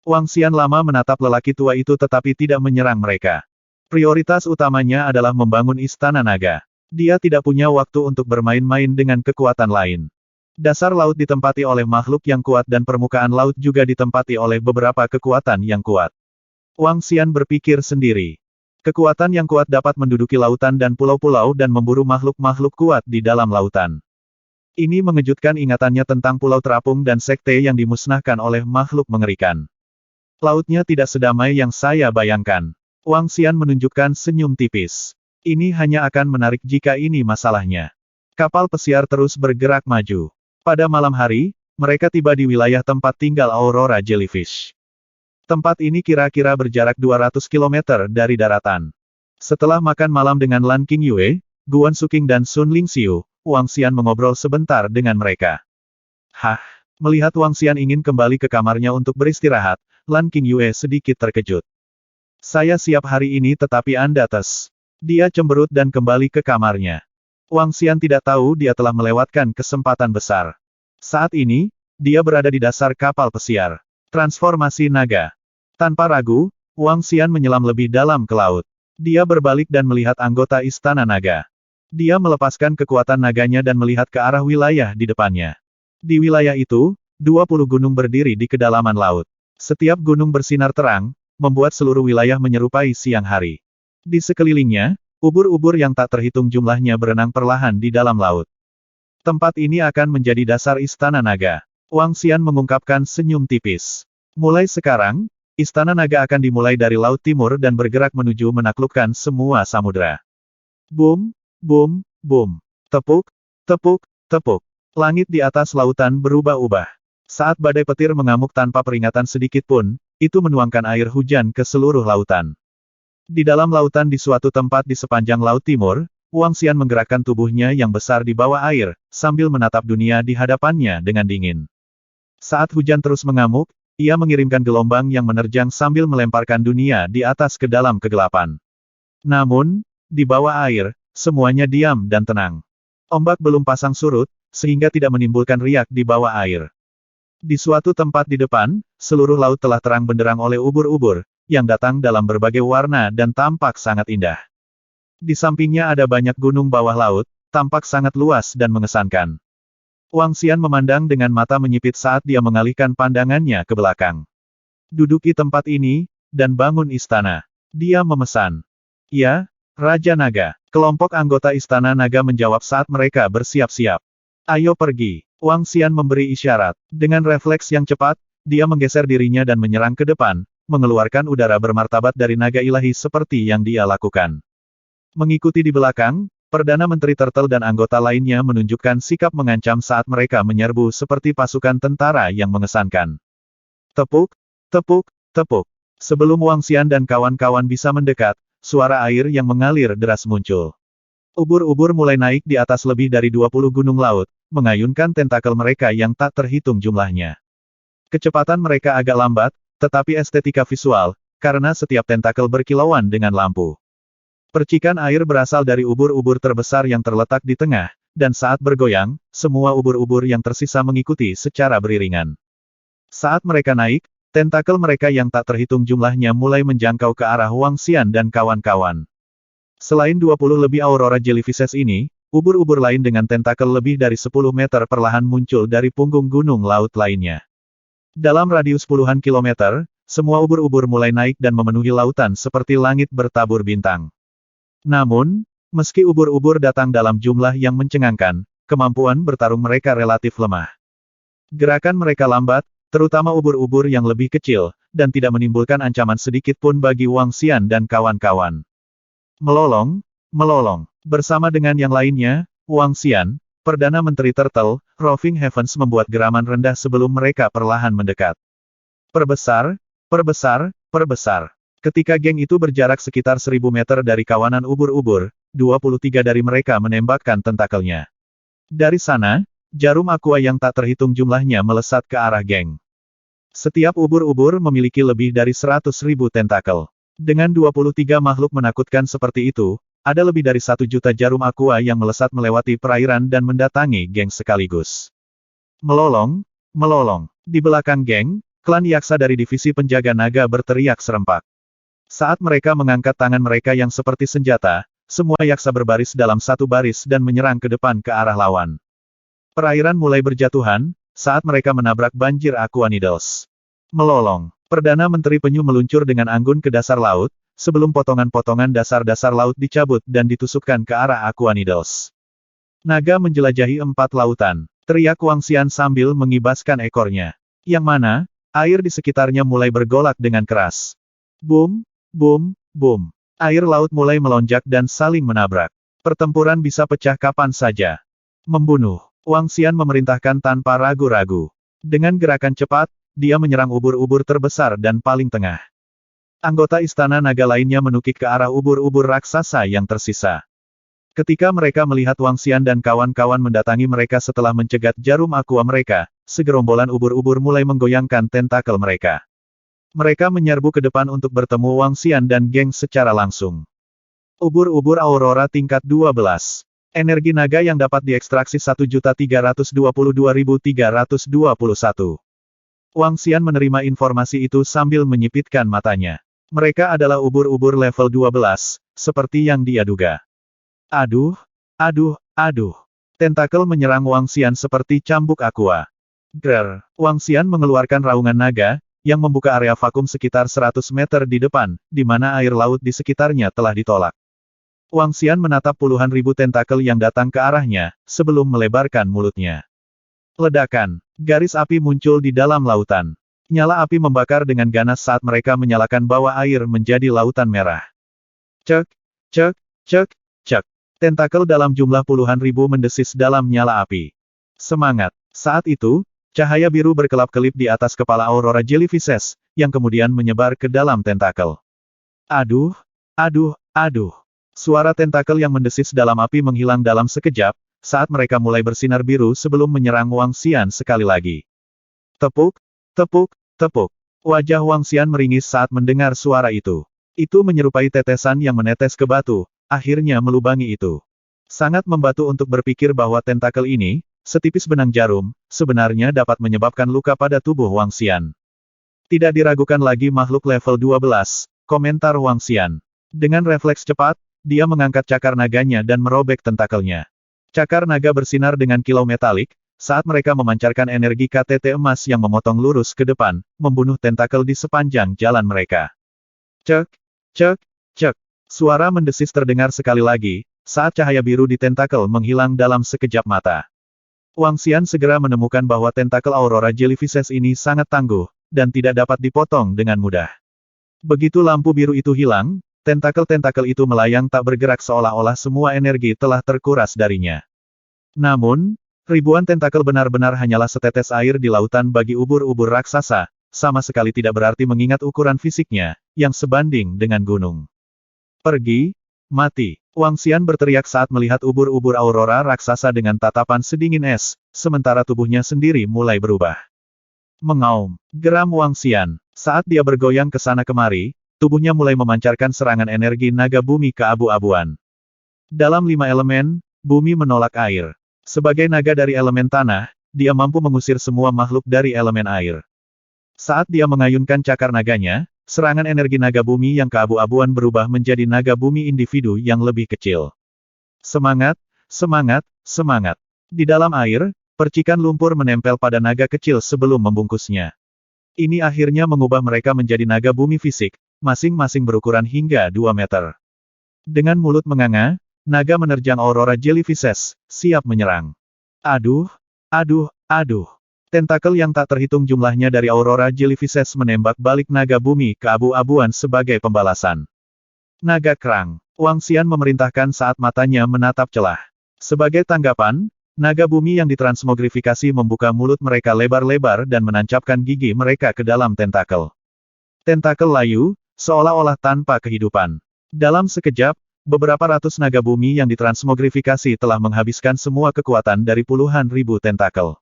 Wang Xian lama menatap lelaki tua itu tetapi tidak menyerang mereka. Prioritas utamanya adalah membangun istana naga. Dia tidak punya waktu untuk bermain-main dengan kekuatan lain. Dasar laut ditempati oleh makhluk yang kuat dan permukaan laut juga ditempati oleh beberapa kekuatan yang kuat. Wang Xian berpikir sendiri. Kekuatan yang kuat dapat menduduki lautan dan pulau-pulau dan memburu makhluk-makhluk kuat di dalam lautan. Ini mengejutkan ingatannya tentang pulau terapung dan sekte yang dimusnahkan oleh makhluk mengerikan. Lautnya tidak sedamai yang saya bayangkan. Wang Xian menunjukkan senyum tipis. Ini hanya akan menarik jika ini masalahnya. Kapal pesiar terus bergerak maju. Pada malam hari, mereka tiba di wilayah tempat tinggal Aurora Jellyfish. Tempat ini kira-kira berjarak 200 km dari daratan. Setelah makan malam dengan Lan Qingyue, Guan Suking dan Sun Lingxiu, Wang Xian mengobrol sebentar dengan mereka. Hah! Melihat Wang Xian ingin kembali ke kamarnya untuk beristirahat, Lan Qingyue sedikit terkejut. Saya siap hari ini tetapi Anda tes. Dia cemberut dan kembali ke kamarnya. Wang Xian tidak tahu dia telah melewatkan kesempatan besar. Saat ini, dia berada di dasar kapal pesiar. Transformasi naga. Tanpa ragu, Wang Xian menyelam lebih dalam ke laut. Dia berbalik dan melihat anggota istana naga. Dia melepaskan kekuatan naganya dan melihat ke arah wilayah di depannya. Di wilayah itu, 20 gunung berdiri di kedalaman laut. Setiap gunung bersinar terang, membuat seluruh wilayah menyerupai siang hari. Di sekelilingnya, ubur-ubur yang tak terhitung jumlahnya berenang perlahan di dalam laut. Tempat ini akan menjadi dasar istana naga. Wang Xian mengungkapkan senyum tipis. Mulai sekarang, istana naga akan dimulai dari laut timur dan bergerak menuju menaklukkan semua samudera. Boom! Boom, boom. Tepuk, tepuk, tepuk. Langit di atas lautan berubah-ubah. Saat badai petir mengamuk tanpa peringatan sedikit pun, itu menuangkan air hujan ke seluruh lautan. Di dalam lautan di suatu tempat di sepanjang Laut Timur, Wang Xian menggerakkan tubuhnya yang besar di bawah air, sambil menatap dunia di hadapannya dengan dingin. Saat hujan terus mengamuk, ia mengirimkan gelombang yang menerjang sambil melemparkan dunia di atas ke dalam kegelapan. Namun, di bawah air, semuanya diam dan tenang. Ombak belum pasang surut, sehingga tidak menimbulkan riak di bawah air. Di suatu tempat di depan, seluruh laut telah terang benderang oleh ubur-ubur, yang datang dalam berbagai warna dan tampak sangat indah. Di sampingnya ada banyak gunung bawah laut, tampak sangat luas dan mengesankan. Wang Xian memandang dengan mata menyipit saat dia mengalihkan pandangannya ke belakang. Duduki tempat ini, dan bangun istana. Dia memesan. Ya, Raja Naga. Kelompok anggota Istana Naga menjawab saat mereka bersiap-siap. Ayo pergi. Wang Xian memberi isyarat. Dengan refleks yang cepat, dia menggeser dirinya dan menyerang ke depan, mengeluarkan udara bermartabat dari naga ilahi seperti yang dia lakukan. Mengikuti di belakang, Perdana Menteri Turtle dan anggota lainnya menunjukkan sikap mengancam saat mereka menyerbu seperti pasukan tentara yang mengesankan. Tepuk, tepuk, tepuk. Sebelum Wang Xian dan kawan-kawan bisa mendekat, suara air yang mengalir deras muncul. Ubur-ubur mulai naik di atas lebih dari 20 gunung laut, mengayunkan tentakel mereka yang tak terhitung jumlahnya. Kecepatan mereka agak lambat, tetapi estetika visual, karena setiap tentakel berkilauan dengan lampu. Percikan air berasal dari ubur-ubur terbesar yang terletak di tengah, dan saat bergoyang, semua ubur-ubur yang tersisa mengikuti secara beriringan. Saat mereka naik, tentakel mereka yang tak terhitung jumlahnya mulai menjangkau ke arah Wang Xian dan kawan-kawan. Selain 20 lebih Aurora Jellyfishes ini, ubur-ubur lain dengan tentakel lebih dari 10 meter perlahan muncul dari punggung gunung laut lainnya. Dalam radius puluhan kilometer, semua ubur-ubur mulai naik dan memenuhi lautan seperti langit bertabur bintang. Namun, meski ubur-ubur datang dalam jumlah yang mencengangkan, kemampuan bertarung mereka relatif lemah. Gerakan mereka lambat, terutama ubur-ubur yang lebih kecil, dan tidak menimbulkan ancaman sedikit pun bagi Wang Xian dan kawan-kawan. Melolong, melolong. Bersama dengan yang lainnya, Wang Xian, Perdana Menteri Turtle, Roving Heavens membuat geraman rendah sebelum mereka perlahan mendekat. Perbesar, perbesar, perbesar. Ketika geng itu berjarak sekitar 1000 meter dari kawanan ubur-ubur, 23 dari mereka menembakkan tentakelnya. Dari sana, jarum aqua yang tak terhitung jumlahnya melesat ke arah geng. Setiap ubur-ubur memiliki lebih dari 100.000 tentakel. Dengan 23 makhluk menakutkan seperti itu, ada lebih dari 1 juta jarum aqua yang melesat melewati perairan dan mendatangi geng sekaligus. Melolong, melolong. Di belakang geng, klan yaksa dari divisi penjaga naga berteriak serempak. Saat mereka mengangkat tangan mereka yang seperti senjata, semua yaksa berbaris dalam satu baris dan menyerang ke depan ke arah lawan. Perairan mulai berjatuhan, saat mereka menabrak banjir aqua needles. Melolong. Perdana Menteri Penyu meluncur dengan anggun ke dasar laut, sebelum potongan-potongan dasar-dasar laut dicabut dan ditusukkan ke arah aqua needles. Naga menjelajahi 4 lautan, teriak Wang Xian sambil mengibaskan ekornya. Yang mana, air di sekitarnya mulai bergolak dengan keras. Boom! Boom, boom. Air laut mulai melonjak dan saling menabrak. Pertempuran bisa pecah kapan saja. Membunuh. Wang Xian memerintahkan tanpa ragu-ragu. Dengan gerakan cepat, dia menyerang ubur-ubur terbesar dan paling tengah. Anggota istana naga lainnya menukik ke arah ubur-ubur raksasa yang tersisa. Ketika mereka melihat Wang Xian dan kawan-kawan mendatangi mereka setelah mencegat jarum aqua mereka, segerombolan ubur-ubur mulai menggoyangkan tentakel mereka. Mereka menyerbu ke depan untuk bertemu Wang Xian dan geng secara langsung. Ubur-ubur Aurora tingkat 12. Energi naga yang dapat diekstraksi 1.322.321. Wang Xian menerima informasi itu sambil menyipitkan matanya. Mereka adalah ubur-ubur level 12, seperti yang dia duga. Aduh, aduh, aduh. Tentakel menyerang Wang Xian seperti cambuk aqua. Grrr. Wang Xian mengeluarkan raungan naga, yang membuka area vakum sekitar 100 meter di depan, di mana air laut di sekitarnya telah ditolak. Wang Xian menatap puluhan ribu tentakel yang datang ke arahnya, sebelum melebarkan mulutnya. Ledakan. Garis api muncul di dalam lautan. Nyala api membakar dengan ganas saat mereka menyalakan bawah air menjadi lautan merah. Cek, cek, cek, cek. Tentakel dalam jumlah puluhan ribu mendesis dalam nyala api. Semangat. Saat itu, cahaya biru berkelap-kelip di atas kepala Aurora Jellyfishes, yang kemudian menyebar ke dalam tentakel. Aduh, aduh, aduh. Suara tentakel yang mendesis dalam api menghilang dalam sekejap, saat mereka mulai bersinar biru sebelum menyerang Wang Xian sekali lagi. Tepuk, tepuk, tepuk. Wajah Wang Xian meringis saat mendengar suara itu. Itu menyerupai tetesan yang menetes ke batu, akhirnya melubangi itu. Sangat membantu untuk berpikir bahwa tentakel ini, setipis benang jarum, sebenarnya dapat menyebabkan luka pada tubuh Wang Xian. Tidak diragukan lagi makhluk level 12, komentar Wang Xian. Dengan refleks cepat, dia mengangkat cakar naganya dan merobek tentakelnya. Cakar naga bersinar dengan kilau metalik, saat mereka memancarkan energi KTT emas yang memotong lurus ke depan, membunuh tentakel di sepanjang jalan mereka. Cek, cek, cek. Suara mendesis terdengar sekali lagi, saat cahaya biru di tentakel menghilang dalam sekejap mata. Wang Xian segera menemukan bahwa tentakel Aurora Jellyfishes ini sangat tangguh, dan tidak dapat dipotong dengan mudah. Begitu lampu biru itu hilang, tentakel-tentakel itu melayang tak bergerak seolah-olah semua energi telah terkuras darinya. Namun, ribuan tentakel benar-benar hanyalah setetes air di lautan bagi ubur-ubur raksasa, sama sekali tidak berarti mengingat ukuran fisiknya, yang sebanding dengan gunung. Pergi, mati. Wang Xian berteriak saat melihat ubur-ubur Aurora raksasa dengan tatapan sedingin es, sementara tubuhnya sendiri mulai berubah. Mengaum. Geram Wang Xian. Saat dia bergoyang ke sana kemari, tubuhnya mulai memancarkan serangan energi naga bumi keabu-abuan. Dalam 5 elemen, bumi menolak air. Sebagai naga dari elemen tanah, dia mampu mengusir semua makhluk dari elemen air. Saat dia mengayunkan cakar naganya, serangan energi naga bumi yang keabu-abuan berubah menjadi naga bumi individu yang lebih kecil. Semangat, semangat, semangat. Di dalam air, percikan lumpur menempel pada naga kecil sebelum membungkusnya. Ini akhirnya mengubah mereka menjadi naga bumi fisik, masing-masing berukuran hingga 2 meter. Dengan mulut menganga, naga menerjang Aurora Jellyfishes, siap menyerang. Aduh, aduh, aduh. Tentakel yang tak terhitung jumlahnya dari Aurora Jellyfishes menembak balik naga bumi keabu-abuan sebagai pembalasan. Naga kerang. Wang Xian memerintahkan saat matanya menatap celah. Sebagai tanggapan, naga bumi yang ditransmogrifikasi membuka mulut mereka lebar-lebar dan menancapkan gigi mereka ke dalam tentakel. Tentakel layu, seolah-olah tanpa kehidupan. Dalam sekejap, beberapa ratus naga bumi yang ditransmogrifikasi telah menghabiskan semua kekuatan dari puluhan ribu tentakel.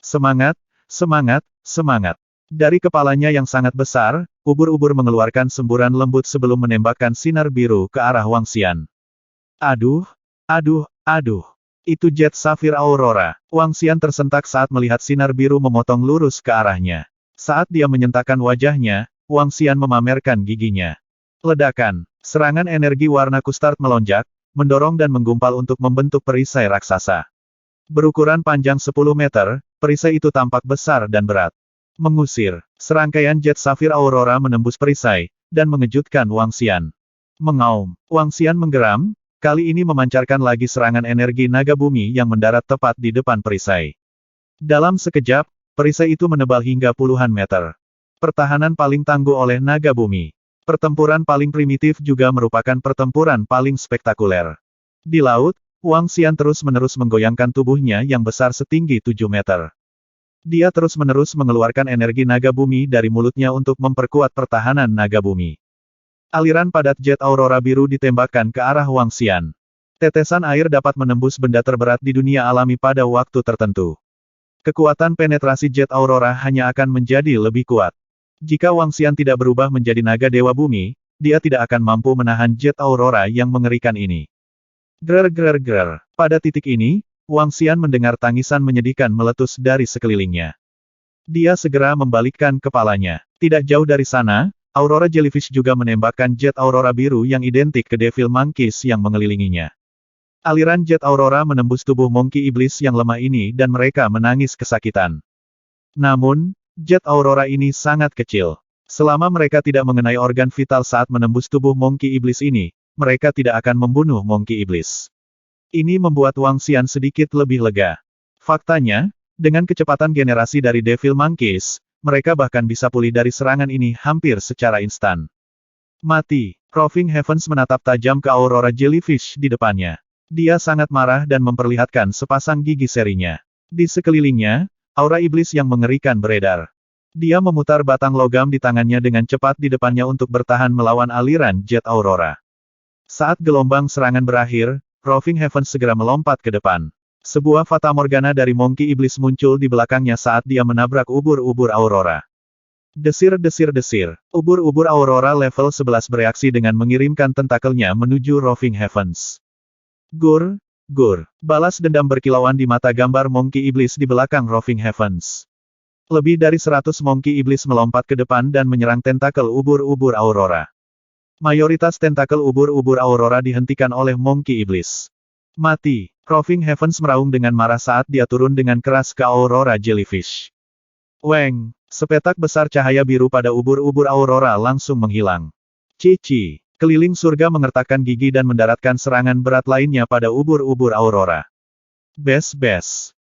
Semangat, semangat, semangat. Dari kepalanya yang sangat besar, ubur-ubur mengeluarkan semburan lembut sebelum menembakkan sinar biru ke arah Wang Xian. Aduh, aduh, aduh. Itu Jet Sapphire Aurora. Wang Xian tersentak saat melihat sinar biru memotong lurus ke arahnya. Saat dia menyentakkan wajahnya, Wang Xian memamerkan giginya. Ledakan. Serangan energi warna kustard melonjak, mendorong dan menggumpal untuk membentuk perisai raksasa. Berukuran panjang 10 meter, perisai itu tampak besar dan berat. Mengusir. Serangkaian Jet Sapphire Aurora menembus perisai, dan mengejutkan Wang Xian. Mengaum. Wang Xian menggeram, kali ini memancarkan lagi serangan energi naga bumi yang mendarat tepat di depan perisai. Dalam sekejap, perisai itu menebal hingga puluhan meter. Pertahanan paling tangguh oleh naga bumi. Pertempuran paling primitif juga merupakan pertempuran paling spektakuler. Di laut, Wang Xian terus-menerus menggoyangkan tubuhnya yang besar setinggi 7 meter. Dia terus-menerus mengeluarkan energi naga bumi dari mulutnya untuk memperkuat pertahanan naga bumi. Aliran padat jet aurora biru ditembakkan ke arah Wang Xian. Tetesan air dapat menembus benda terberat di dunia alami pada waktu tertentu. Kekuatan penetrasi jet aurora hanya akan menjadi lebih kuat. Jika Wang Xian tidak berubah menjadi naga dewa bumi, dia tidak akan mampu menahan jet aurora yang mengerikan ini. Ger. Pada titik ini, Wang Xian mendengar tangisan menyedihkan meletus dari sekelilingnya. Dia segera membalikkan kepalanya. Tidak jauh dari sana, Aurora Jellyfish juga menembakkan jet aurora biru yang identik ke Devil Monkeys yang mengelilinginya. Aliran jet aurora menembus tubuh Monkey Iblis yang lemah ini dan mereka menangis kesakitan. Namun, jet aurora ini sangat kecil. Selama mereka tidak mengenai organ vital saat menembus tubuh Monkey Iblis ini, mereka tidak akan membunuh Monkey Iblis. Ini membuat Wang Xian sedikit lebih lega. Faktanya, dengan kecepatan generasi dari Devil Monkeys, mereka bahkan bisa pulih dari serangan ini hampir secara instan. Mati. Roving Heavens menatap tajam ke Aurora Jellyfish di depannya. Dia sangat marah dan memperlihatkan sepasang gigi serinya. Di sekelilingnya, aura iblis yang mengerikan beredar. Dia memutar batang logam di tangannya dengan cepat di depannya untuk bertahan melawan aliran jet aurora. Saat gelombang serangan berakhir, Roving Heavens segera melompat ke depan. Sebuah fatamorgana dari Monkey Iblis muncul di belakangnya saat dia menabrak ubur-ubur aurora. Desir. Ubur-ubur aurora level 11 bereaksi dengan mengirimkan tentakelnya menuju Roving Heavens. Gur. Balas dendam berkilauan di mata gambar Monkey Iblis di belakang Roving Heavens. Lebih dari 100 Monkey Iblis melompat ke depan dan menyerang tentakel ubur-ubur aurora. Mayoritas tentakel ubur-ubur aurora dihentikan oleh Monkey Iblis. Mati. Roving Heavens meraung dengan marah saat dia turun dengan keras ke Aurora Jellyfish. Weng. Sepetak besar cahaya biru pada ubur-ubur aurora langsung menghilang. Cici. Keliling surga mengertakkan gigi dan mendaratkan serangan berat lainnya pada ubur-ubur aurora. Bes.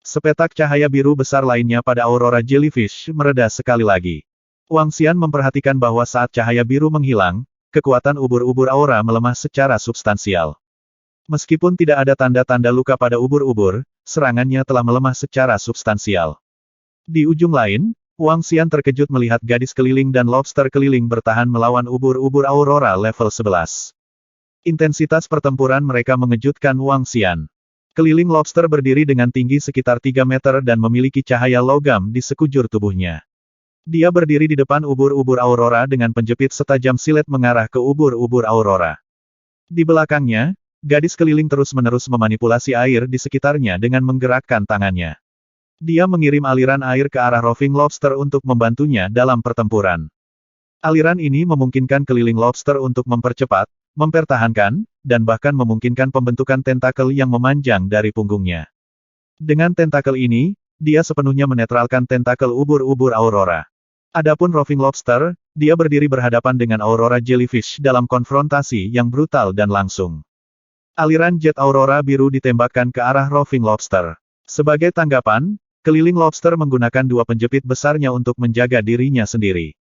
Sepetak cahaya biru besar lainnya pada Aurora Jellyfish mereda sekali lagi. Wang Xian memperhatikan bahwa saat cahaya biru menghilang, kekuatan ubur-ubur aura melemah secara substansial. Meskipun tidak ada tanda-tanda luka pada ubur-ubur, serangannya telah melemah secara substansial. Di ujung lain, Wang Xian terkejut melihat gadis keliling dan lobster keliling bertahan melawan ubur-ubur aurora level 11. Intensitas pertempuran mereka mengejutkan Wang Xian. Keliling lobster berdiri dengan tinggi sekitar 3 meter dan memiliki cahaya logam di sekujur tubuhnya. Dia berdiri di depan ubur-ubur Aurora dengan penjepit setajam silet mengarah ke ubur-ubur Aurora. Di belakangnya, gadis keliling terus-menerus memanipulasi air di sekitarnya dengan menggerakkan tangannya. Dia mengirim aliran air ke arah Roving Lobster untuk membantunya dalam pertempuran. Aliran ini memungkinkan keliling lobster untuk mempercepat, mempertahankan, dan bahkan memungkinkan pembentukan tentakel yang memanjang dari punggungnya. Dengan tentakel ini, dia sepenuhnya menetralkan tentakel ubur-ubur Aurora. Adapun Roving Lobster, dia berdiri berhadapan dengan Aurora Jellyfish dalam konfrontasi yang brutal dan langsung. Aliran jet Aurora biru ditembakkan ke arah Roving Lobster. Sebagai tanggapan, keliling lobster menggunakan dua penjepit besarnya untuk menjaga dirinya sendiri.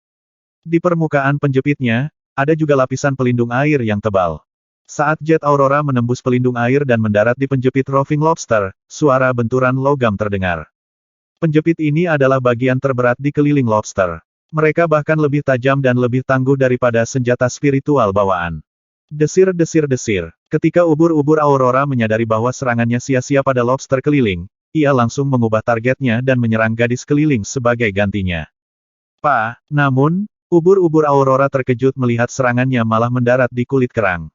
Di permukaan penjepitnya, ada juga lapisan pelindung air yang tebal. Saat jet Aurora menembus pelindung air dan mendarat di penjepit Roving Lobster, suara benturan logam terdengar. Penjepit ini adalah bagian terberat di keliling lobster. Mereka bahkan lebih tajam dan lebih tangguh daripada senjata spiritual bawaan. Desir-desir-desir. Ketika ubur-ubur Aurora menyadari bahwa serangannya sia-sia pada lobster keliling, ia langsung mengubah targetnya dan menyerang gadis keliling sebagai gantinya. Namun, ubur-ubur Aurora terkejut melihat serangannya malah mendarat di kulit kerang.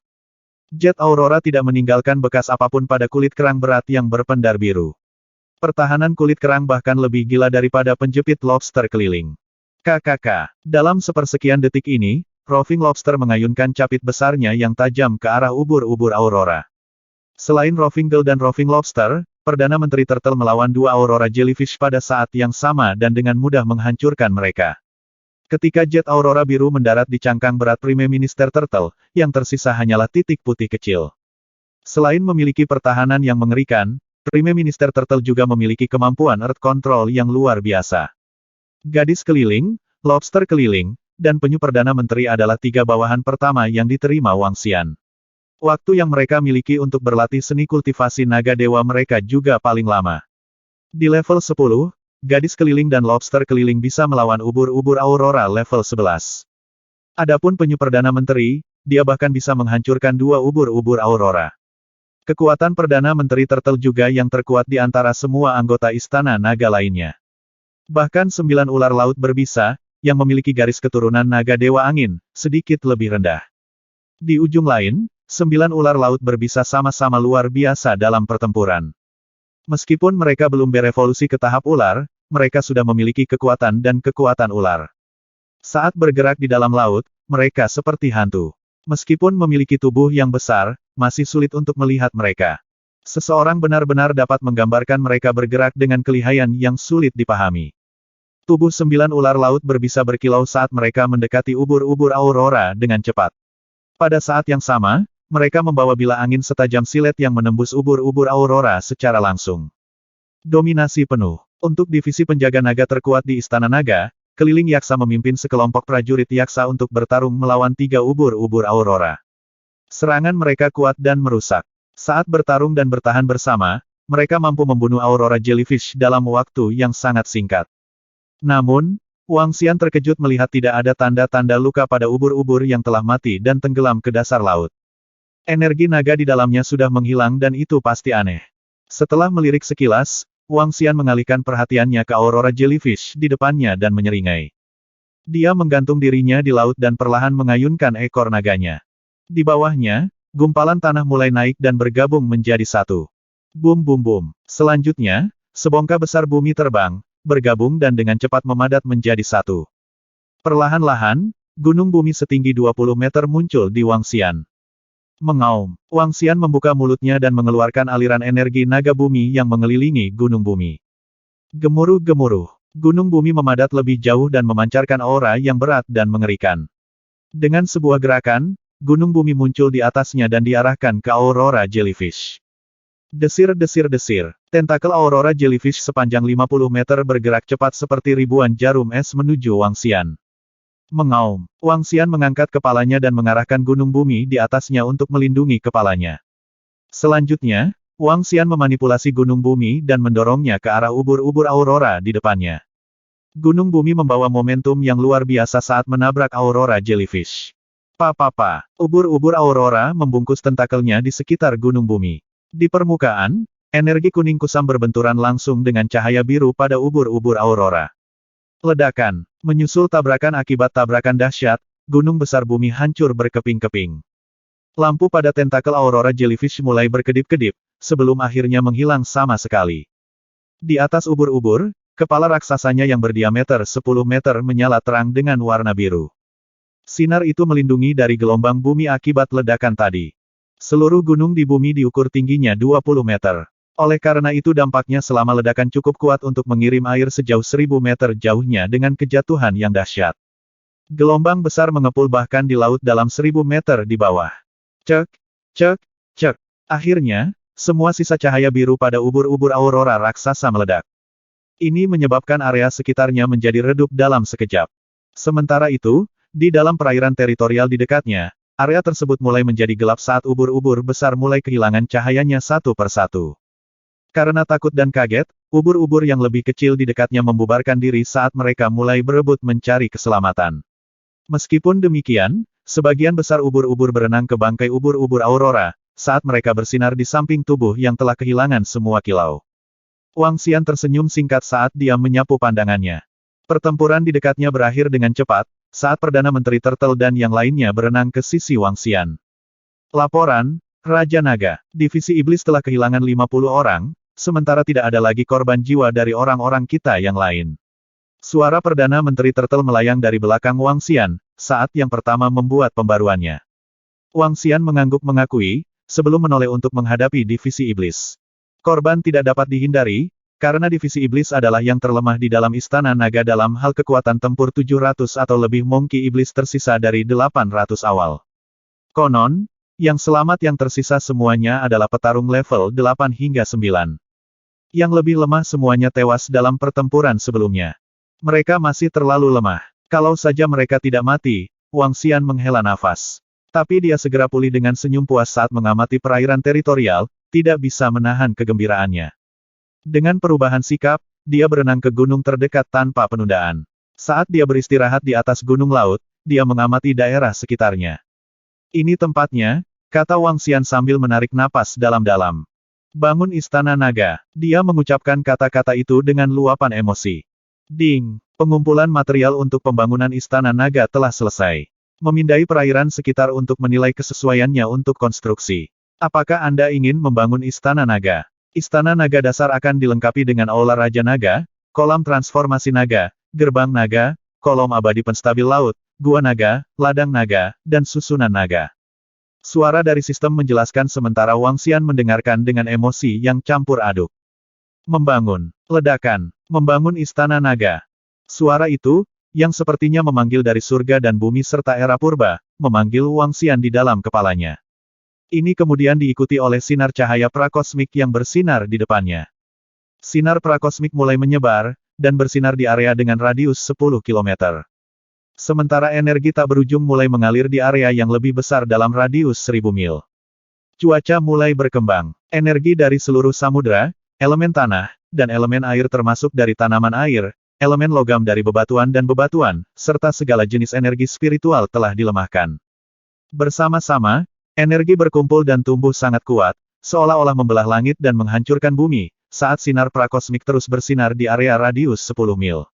Jet Aurora tidak meninggalkan bekas apapun pada kulit kerang berat yang berpendar biru. Pertahanan kulit kerang bahkan lebih gila daripada penjepit lobster keliling. Dalam sepersekian detik ini, Roving Lobster mengayunkan capit besarnya yang tajam ke arah ubur-ubur Aurora. Selain Roving Gull dan Roving Lobster, Perdana Menteri Turtle melawan dua Aurora Jellyfish pada saat yang sama dan dengan mudah menghancurkan mereka. Ketika jet Aurora biru mendarat di cangkang berat Prime Minister Turtle, yang tersisa hanyalah titik putih kecil. Selain memiliki pertahanan yang mengerikan, Prime Minister Turtle juga memiliki kemampuan Earth Control yang luar biasa. Gadis keliling, lobster keliling, dan penyu Perdana Menteri adalah tiga bawahan pertama yang diterima Wang Xian. Waktu yang mereka miliki untuk berlatih seni kultivasi naga dewa mereka juga paling lama. Di level 10, gadis keliling dan lobster keliling bisa melawan ubur-ubur Aurora level 11. Adapun penyu Perdana Menteri, dia bahkan bisa menghancurkan dua ubur-ubur Aurora. Kekuatan Perdana Menteri Turtle juga yang terkuat di antara semua anggota Istana Naga lainnya. Bahkan 9 ular laut berbisa, yang memiliki garis keturunan naga dewa angin, sedikit lebih rendah. Di ujung lain, 9 ular laut berbisa sama-sama luar biasa dalam pertempuran. Meskipun mereka belum berevolusi ke tahap ular, mereka sudah memiliki kekuatan dan kekuatan ular. Saat bergerak di dalam laut, mereka seperti hantu. Meskipun memiliki tubuh yang besar, masih sulit untuk melihat mereka. Seseorang benar-benar dapat menggambarkan mereka bergerak dengan kelihayan yang sulit dipahami. Tubuh 9 ular laut berbisa berkilau saat mereka mendekati ubur-ubur Aurora dengan cepat. Pada saat yang sama, mereka membawa bilah angin setajam silet yang menembus ubur-ubur Aurora secara langsung. Dominasi penuh. Untuk divisi penjaga naga terkuat di Istana Naga, keliling yaksa memimpin sekelompok prajurit yaksa untuk bertarung melawan 3 ubur-ubur Aurora. Serangan mereka kuat dan merusak. Saat bertarung dan bertahan bersama, mereka mampu membunuh Aurora Jellyfish dalam waktu yang sangat singkat. Namun, Wang Xian terkejut melihat tidak ada tanda-tanda luka pada ubur-ubur yang telah mati dan tenggelam ke dasar laut. Energi naga di dalamnya sudah menghilang dan itu pasti aneh. Setelah melirik sekilas, Wang Xian mengalihkan perhatiannya ke Aurora Jellyfish di depannya dan menyeringai. Dia menggantung dirinya di laut dan perlahan mengayunkan ekor naganya. Di bawahnya, gumpalan tanah mulai naik dan bergabung menjadi satu. Bum bum bum. Selanjutnya, sebongkah besar bumi terbang, bergabung dan dengan cepat memadat menjadi satu. Perlahan-lahan, gunung bumi setinggi 20 meter muncul di Wang Xian. Mengaum. Wang Xian membuka mulutnya dan mengeluarkan aliran energi naga bumi yang mengelilingi gunung bumi. Gemuruh-gemuruh. Gunung bumi memadat lebih jauh dan memancarkan aura yang berat dan mengerikan. Dengan sebuah gerakan, gunung bumi muncul di atasnya dan diarahkan ke Aurora Jellyfish. Desir-desir-desir. Tentakel Aurora Jellyfish sepanjang 50 meter bergerak cepat seperti ribuan jarum es menuju Wang Xian. Mengaum. Wang Xian mengangkat kepalanya dan mengarahkan gunung bumi di atasnya untuk melindungi kepalanya. Selanjutnya, Wang Xian memanipulasi gunung bumi dan mendorongnya ke arah ubur-ubur Aurora di depannya. Gunung bumi membawa momentum yang luar biasa saat menabrak Aurora Jellyfish. Ubur-ubur Aurora membungkus tentakelnya di sekitar gunung bumi. Di permukaan, energi kuning kusam berbenturan langsung dengan cahaya biru pada ubur-ubur Aurora. Ledakan. Menyusul tabrakan akibat tabrakan dahsyat, gunung besar bumi hancur berkeping-keping. Lampu pada tentakel Aurora Jellyfish mulai berkedip-kedip, sebelum akhirnya menghilang sama sekali. Di atas ubur-ubur, kepala raksasanya yang berdiameter 10 meter menyala terang dengan warna biru. Sinar itu melindungi dari gelombang bumi akibat ledakan tadi. Seluruh gunung di bumi diukur tingginya 20 meter. Oleh karena itu dampaknya selama ledakan cukup kuat untuk mengirim air sejauh 1000 meter jauhnya dengan kejatuhan yang dahsyat. Gelombang besar mengepul bahkan di laut dalam 1000 meter di bawah. Cek, cek, cek. Akhirnya, semua sisa cahaya biru pada ubur-ubur aurora raksasa meledak. Ini menyebabkan area sekitarnya menjadi redup dalam sekejap. Sementara itu, di dalam perairan teritorial di dekatnya, area tersebut mulai menjadi gelap saat ubur-ubur besar mulai kehilangan cahayanya satu persatu. Karena takut dan kaget, ubur-ubur yang lebih kecil di dekatnya membubarkan diri saat mereka mulai berebut mencari keselamatan. Meskipun demikian, sebagian besar ubur-ubur berenang ke bangkai ubur-ubur aurora, saat mereka bersinar di samping tubuh yang telah kehilangan semua kilau. Wang Xian tersenyum singkat saat dia menyapu pandangannya. Pertempuran di dekatnya berakhir dengan cepat, saat Perdana Menteri Turtle dan yang lainnya berenang ke sisi Wang Xian. Laporan, Raja Naga, Divisi Iblis telah kehilangan 50 orang, sementara tidak ada lagi korban jiwa dari orang-orang kita yang lain. Suara Perdana Menteri Turtle melayang dari belakang Wang Xian, saat yang pertama membuat pembaruannya. Wang Xian mengangguk mengakui, sebelum menoleh untuk menghadapi Divisi Iblis. Korban tidak dapat dihindari, karena Divisi Iblis adalah yang terlemah di dalam Istana Naga dalam hal kekuatan tempur 700 atau lebih Monkey Iblis tersisa dari 800 awal. Konon, yang selamat yang tersisa semuanya adalah petarung level 8 hingga 9. Yang lebih lemah semuanya tewas dalam pertempuran sebelumnya. Mereka masih terlalu lemah. Kalau saja mereka tidak mati, Wang Xian menghela nafas. Tapi dia segera pulih dengan senyum puas saat mengamati perairan teritorial, tidak bisa menahan kegembiraannya. Dengan perubahan sikap, dia berenang ke gunung terdekat tanpa penundaan. Saat dia beristirahat di atas gunung laut, dia mengamati daerah sekitarnya. Ini tempatnya, kata Wang Xian sambil menarik napas dalam-dalam. Bangun Istana Naga. Dia mengucapkan kata-kata itu dengan luapan emosi. Ding! Pengumpulan material untuk pembangunan Istana Naga telah selesai. Memindai perairan sekitar untuk menilai kesesuaiannya untuk konstruksi. Apakah Anda ingin membangun Istana Naga? Istana Naga dasar akan dilengkapi dengan Aula Raja Naga, kolam transformasi naga, gerbang naga, kolom abadi penstabil laut, gua naga, ladang naga, dan susunan naga. Suara dari sistem menjelaskan sementara Wang Xian mendengarkan dengan emosi yang campur aduk. Membangun, ledakan, membangun Istana Naga. Suara itu, yang sepertinya memanggil dari surga dan bumi serta era purba, memanggil Wang Xian di dalam kepalanya. Ini kemudian diikuti oleh sinar cahaya prakosmik yang bersinar di depannya. Sinar prakosmik mulai menyebar, dan bersinar di area dengan radius 10 km. Sementara energi tak berujung mulai mengalir di area yang lebih besar dalam radius 1000 mil. Cuaca mulai berkembang. Energi dari seluruh samudera, elemen tanah, dan elemen air termasuk dari tanaman air, elemen logam dari bebatuan dan bebatuan, serta segala jenis energi spiritual telah dilemahkan. Bersama-sama, energi berkumpul dan tumbuh sangat kuat, seolah-olah membelah langit dan menghancurkan bumi, saat sinar prakosmik terus bersinar di area radius 10 mil.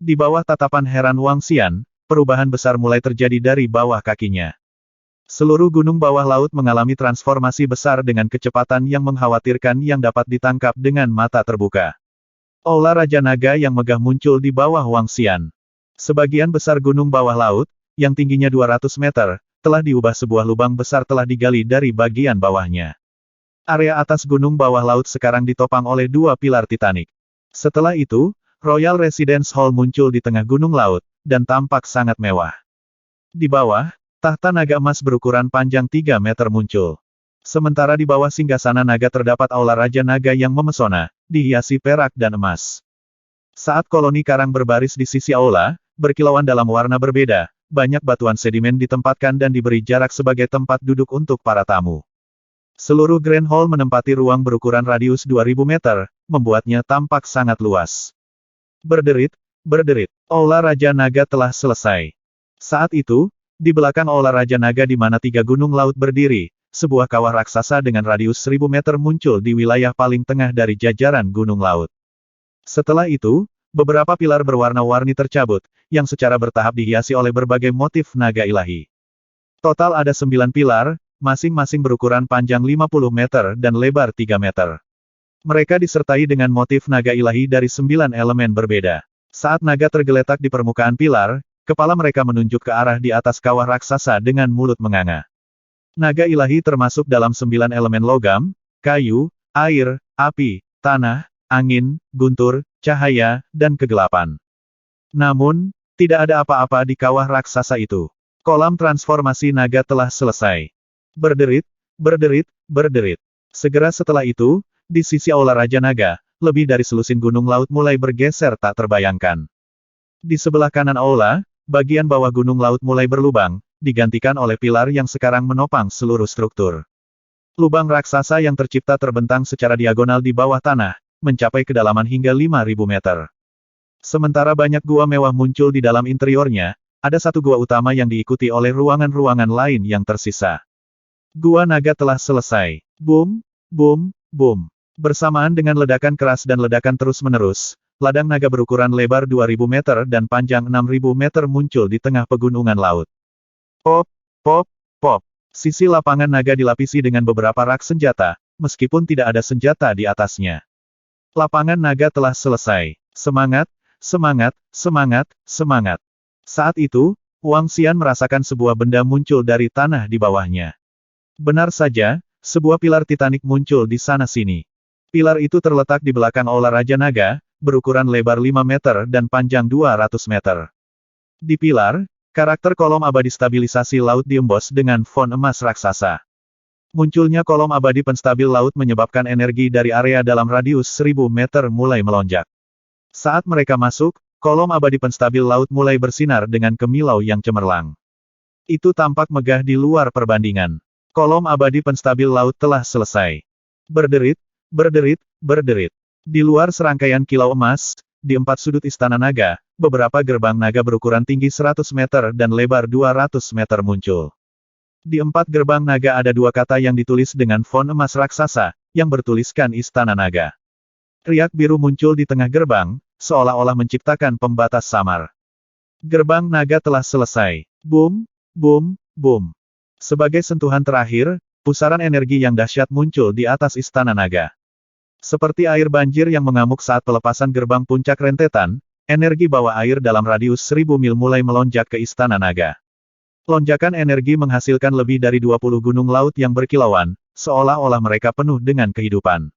Di bawah tatapan heran Wang Xian, perubahan besar mulai terjadi dari bawah kakinya. Seluruh gunung bawah laut mengalami transformasi besar dengan kecepatan yang mengkhawatirkan yang dapat ditangkap dengan mata terbuka. Aula Raja Naga yang megah muncul di bawah Wang Xian. Sebagian besar gunung bawah laut, yang tingginya 200 meter, telah diubah sebuah lubang besar telah digali dari bagian bawahnya. Area atas gunung bawah laut sekarang ditopang oleh dua pilar titanik. Setelah itu, Royal Residence Hall muncul di tengah gunung laut, dan tampak sangat mewah. Di bawah, tahta naga emas berukuran panjang 3 meter muncul. Sementara di bawah singgasana naga terdapat aula Raja Naga yang memesona, dihiasi perak dan emas. Saat koloni karang berbaris di sisi aula, berkilauan dalam warna berbeda, banyak batuan sedimen ditempatkan dan diberi jarak sebagai tempat duduk untuk para tamu. Seluruh Grand Hall menempati ruang berukuran radius 2000 meter, membuatnya tampak sangat luas. Berderit, berderit. Aula Raja Naga telah selesai. Saat itu, di belakang Aula Raja Naga di mana 3 gunung laut berdiri, sebuah kawah raksasa dengan radius 1000 meter muncul di wilayah paling tengah dari jajaran gunung laut. Setelah itu, beberapa pilar berwarna-warni tercabut, yang secara bertahap dihiasi oleh berbagai motif naga ilahi. Total ada 9 pilar, masing-masing berukuran panjang 50 meter dan lebar 3 meter. Mereka disertai dengan motif naga ilahi dari 9 elemen berbeda. Saat naga tergeletak di permukaan pilar, kepala mereka menunjuk ke arah di atas kawah raksasa dengan mulut menganga. Naga ilahi termasuk dalam 9 elemen logam, kayu, air, api, tanah, angin, guntur, cahaya, dan kegelapan. Namun, tidak ada apa-apa di kawah raksasa itu. Kolam transformasi naga telah selesai. Berderit, berderit, berderit. Segera setelah itu, di sisi Aula Raja Naga, lebih dari selusin gunung laut mulai bergeser tak terbayangkan. Di sebelah kanan aula, bagian bawah gunung laut mulai berlubang, digantikan oleh pilar yang sekarang menopang seluruh struktur. Lubang raksasa yang tercipta terbentang secara diagonal di bawah tanah, mencapai kedalaman hingga 5.000 meter. Sementara banyak gua mewah muncul di dalam interiornya, ada satu gua utama yang diikuti oleh ruangan-ruangan lain yang tersisa. Gua naga telah selesai. Boom, boom, boom. Bersamaan dengan ledakan keras dan ledakan terus-menerus, ladang naga berukuran lebar 2.000 meter dan panjang 6.000 meter muncul di tengah pegunungan laut. Pop, pop, pop. Sisi lapangan naga dilapisi dengan beberapa rak senjata, meskipun tidak ada senjata di atasnya. Lapangan naga telah selesai. Semangat, semangat, semangat, semangat. Saat itu, Wang Xian merasakan sebuah benda muncul dari tanah di bawahnya. Benar saja, sebuah pilar titanik muncul di sana-sini. Pilar itu terletak di belakang Aula Raja Naga, berukuran lebar 5 meter dan panjang 200 meter. Di pilar, karakter kolom abadi stabilisasi laut diembos dengan font emas raksasa. Munculnya kolom abadi penstabil laut menyebabkan energi dari area dalam radius 1000 meter mulai melonjak. Saat mereka masuk, kolom abadi penstabil laut mulai bersinar dengan kemilau yang cemerlang. Itu tampak megah di luar perbandingan. Kolom abadi penstabil laut telah selesai. Berderit, berderit, berderit. Di luar serangkaian kilau emas, di 4 sudut istana naga, beberapa gerbang naga berukuran tinggi 100 meter dan lebar 200 meter muncul. Di 4 gerbang naga ada 2 kata yang ditulis dengan font emas raksasa, yang bertuliskan Istana Naga. Riak biru muncul di tengah gerbang, seolah-olah menciptakan pembatas samar. Gerbang naga telah selesai. Boom, boom, boom. Sebagai sentuhan terakhir, pusaran energi yang dahsyat muncul di atas Istana Naga. Seperti air banjir yang mengamuk saat pelepasan gerbang puncak rentetan, energi bawah air dalam radius 1000 mil mulai melonjak ke Istana Naga. Lonjakan energi menghasilkan lebih dari 20 gunung laut yang berkilauan, seolah-olah mereka penuh dengan kehidupan.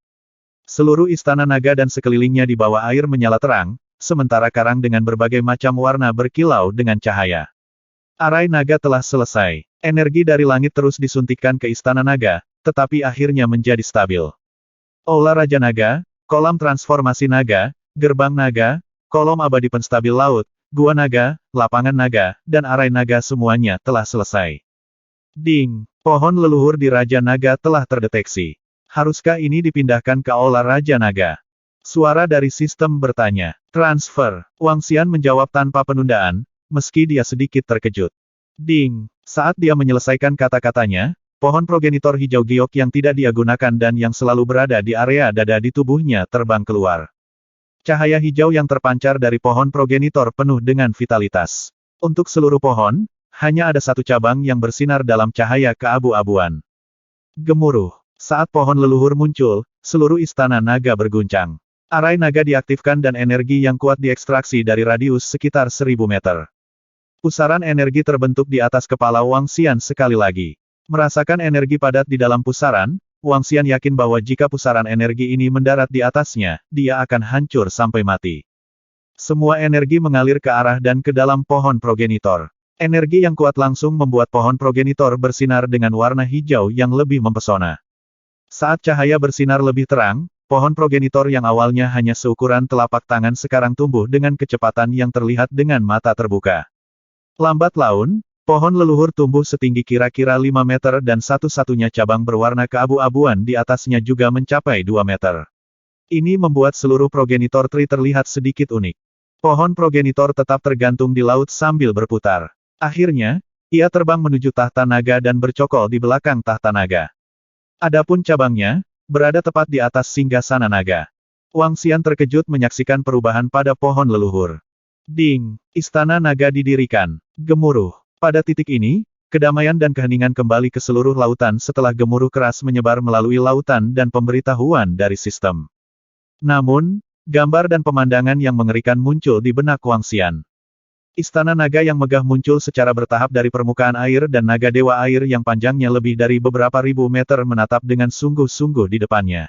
Seluruh Istana Naga dan sekelilingnya di bawah air menyala terang, sementara karang dengan berbagai macam warna berkilau dengan cahaya. Arai naga telah selesai. Energi dari langit terus disuntikkan ke Istana Naga, tetapi akhirnya menjadi stabil. Aula Raja Naga, kolam transformasi naga, gerbang naga, kolom abadi penstabil laut, gua naga, lapangan naga, dan arai naga semuanya telah selesai. Ding! Pohon leluhur di Raja Naga telah terdeteksi. Haruskah ini dipindahkan ke Aula Raja Naga? Suara dari sistem bertanya. Transfer. Wang Xian menjawab tanpa penundaan, meski dia sedikit terkejut. Ding! Saat dia menyelesaikan kata-katanya, pohon progenitor hijau giok yang tidak dia gunakan dan yang selalu berada di area dada di tubuhnya terbang keluar. Cahaya hijau yang terpancar dari pohon progenitor penuh dengan vitalitas. Untuk seluruh pohon, hanya ada satu cabang yang bersinar dalam cahaya keabu-abuan. Gemuruh. Saat pohon leluhur muncul, seluruh istana naga berguncang. Arai naga diaktifkan dan energi yang kuat diekstraksi dari radius sekitar 1000 meter. Pusaran energi terbentuk di atas kepala Wang Xian sekali lagi. Merasakan energi padat di dalam pusaran, Wang Xian yakin bahwa jika pusaran energi ini mendarat di atasnya, dia akan hancur sampai mati. Semua energi mengalir ke arah dan ke dalam pohon progenitor. Energi yang kuat langsung membuat pohon progenitor bersinar dengan warna hijau yang lebih mempesona. Saat cahaya bersinar lebih terang, pohon progenitor yang awalnya hanya seukuran telapak tangan sekarang tumbuh dengan kecepatan yang terlihat dengan mata terbuka. Lambat laun, pohon leluhur tumbuh setinggi kira-kira 5 meter dan satu-satunya cabang berwarna keabu-abuan di atasnya juga mencapai 2 meter. Ini membuat seluruh progenitor tree terlihat sedikit unik. Pohon progenitor tetap tergantung di laut sambil berputar. Akhirnya, ia terbang menuju tahta naga dan bercokol di belakang tahta naga. Adapun cabangnya, berada tepat di atas singgasana naga. Wang Xian terkejut menyaksikan perubahan pada pohon leluhur. Ding! Istana naga didirikan. Gemuruh. Pada titik ini, kedamaian dan keheningan kembali ke seluruh lautan setelah gemuruh keras menyebar melalui lautan dan pemberitahuan dari sistem. Namun, gambar dan pemandangan yang mengerikan muncul di benak Wang Xian. Istana naga yang megah muncul secara bertahap dari permukaan air dan naga dewa air yang panjangnya lebih dari beberapa ribu meter menatap dengan sungguh-sungguh di depannya.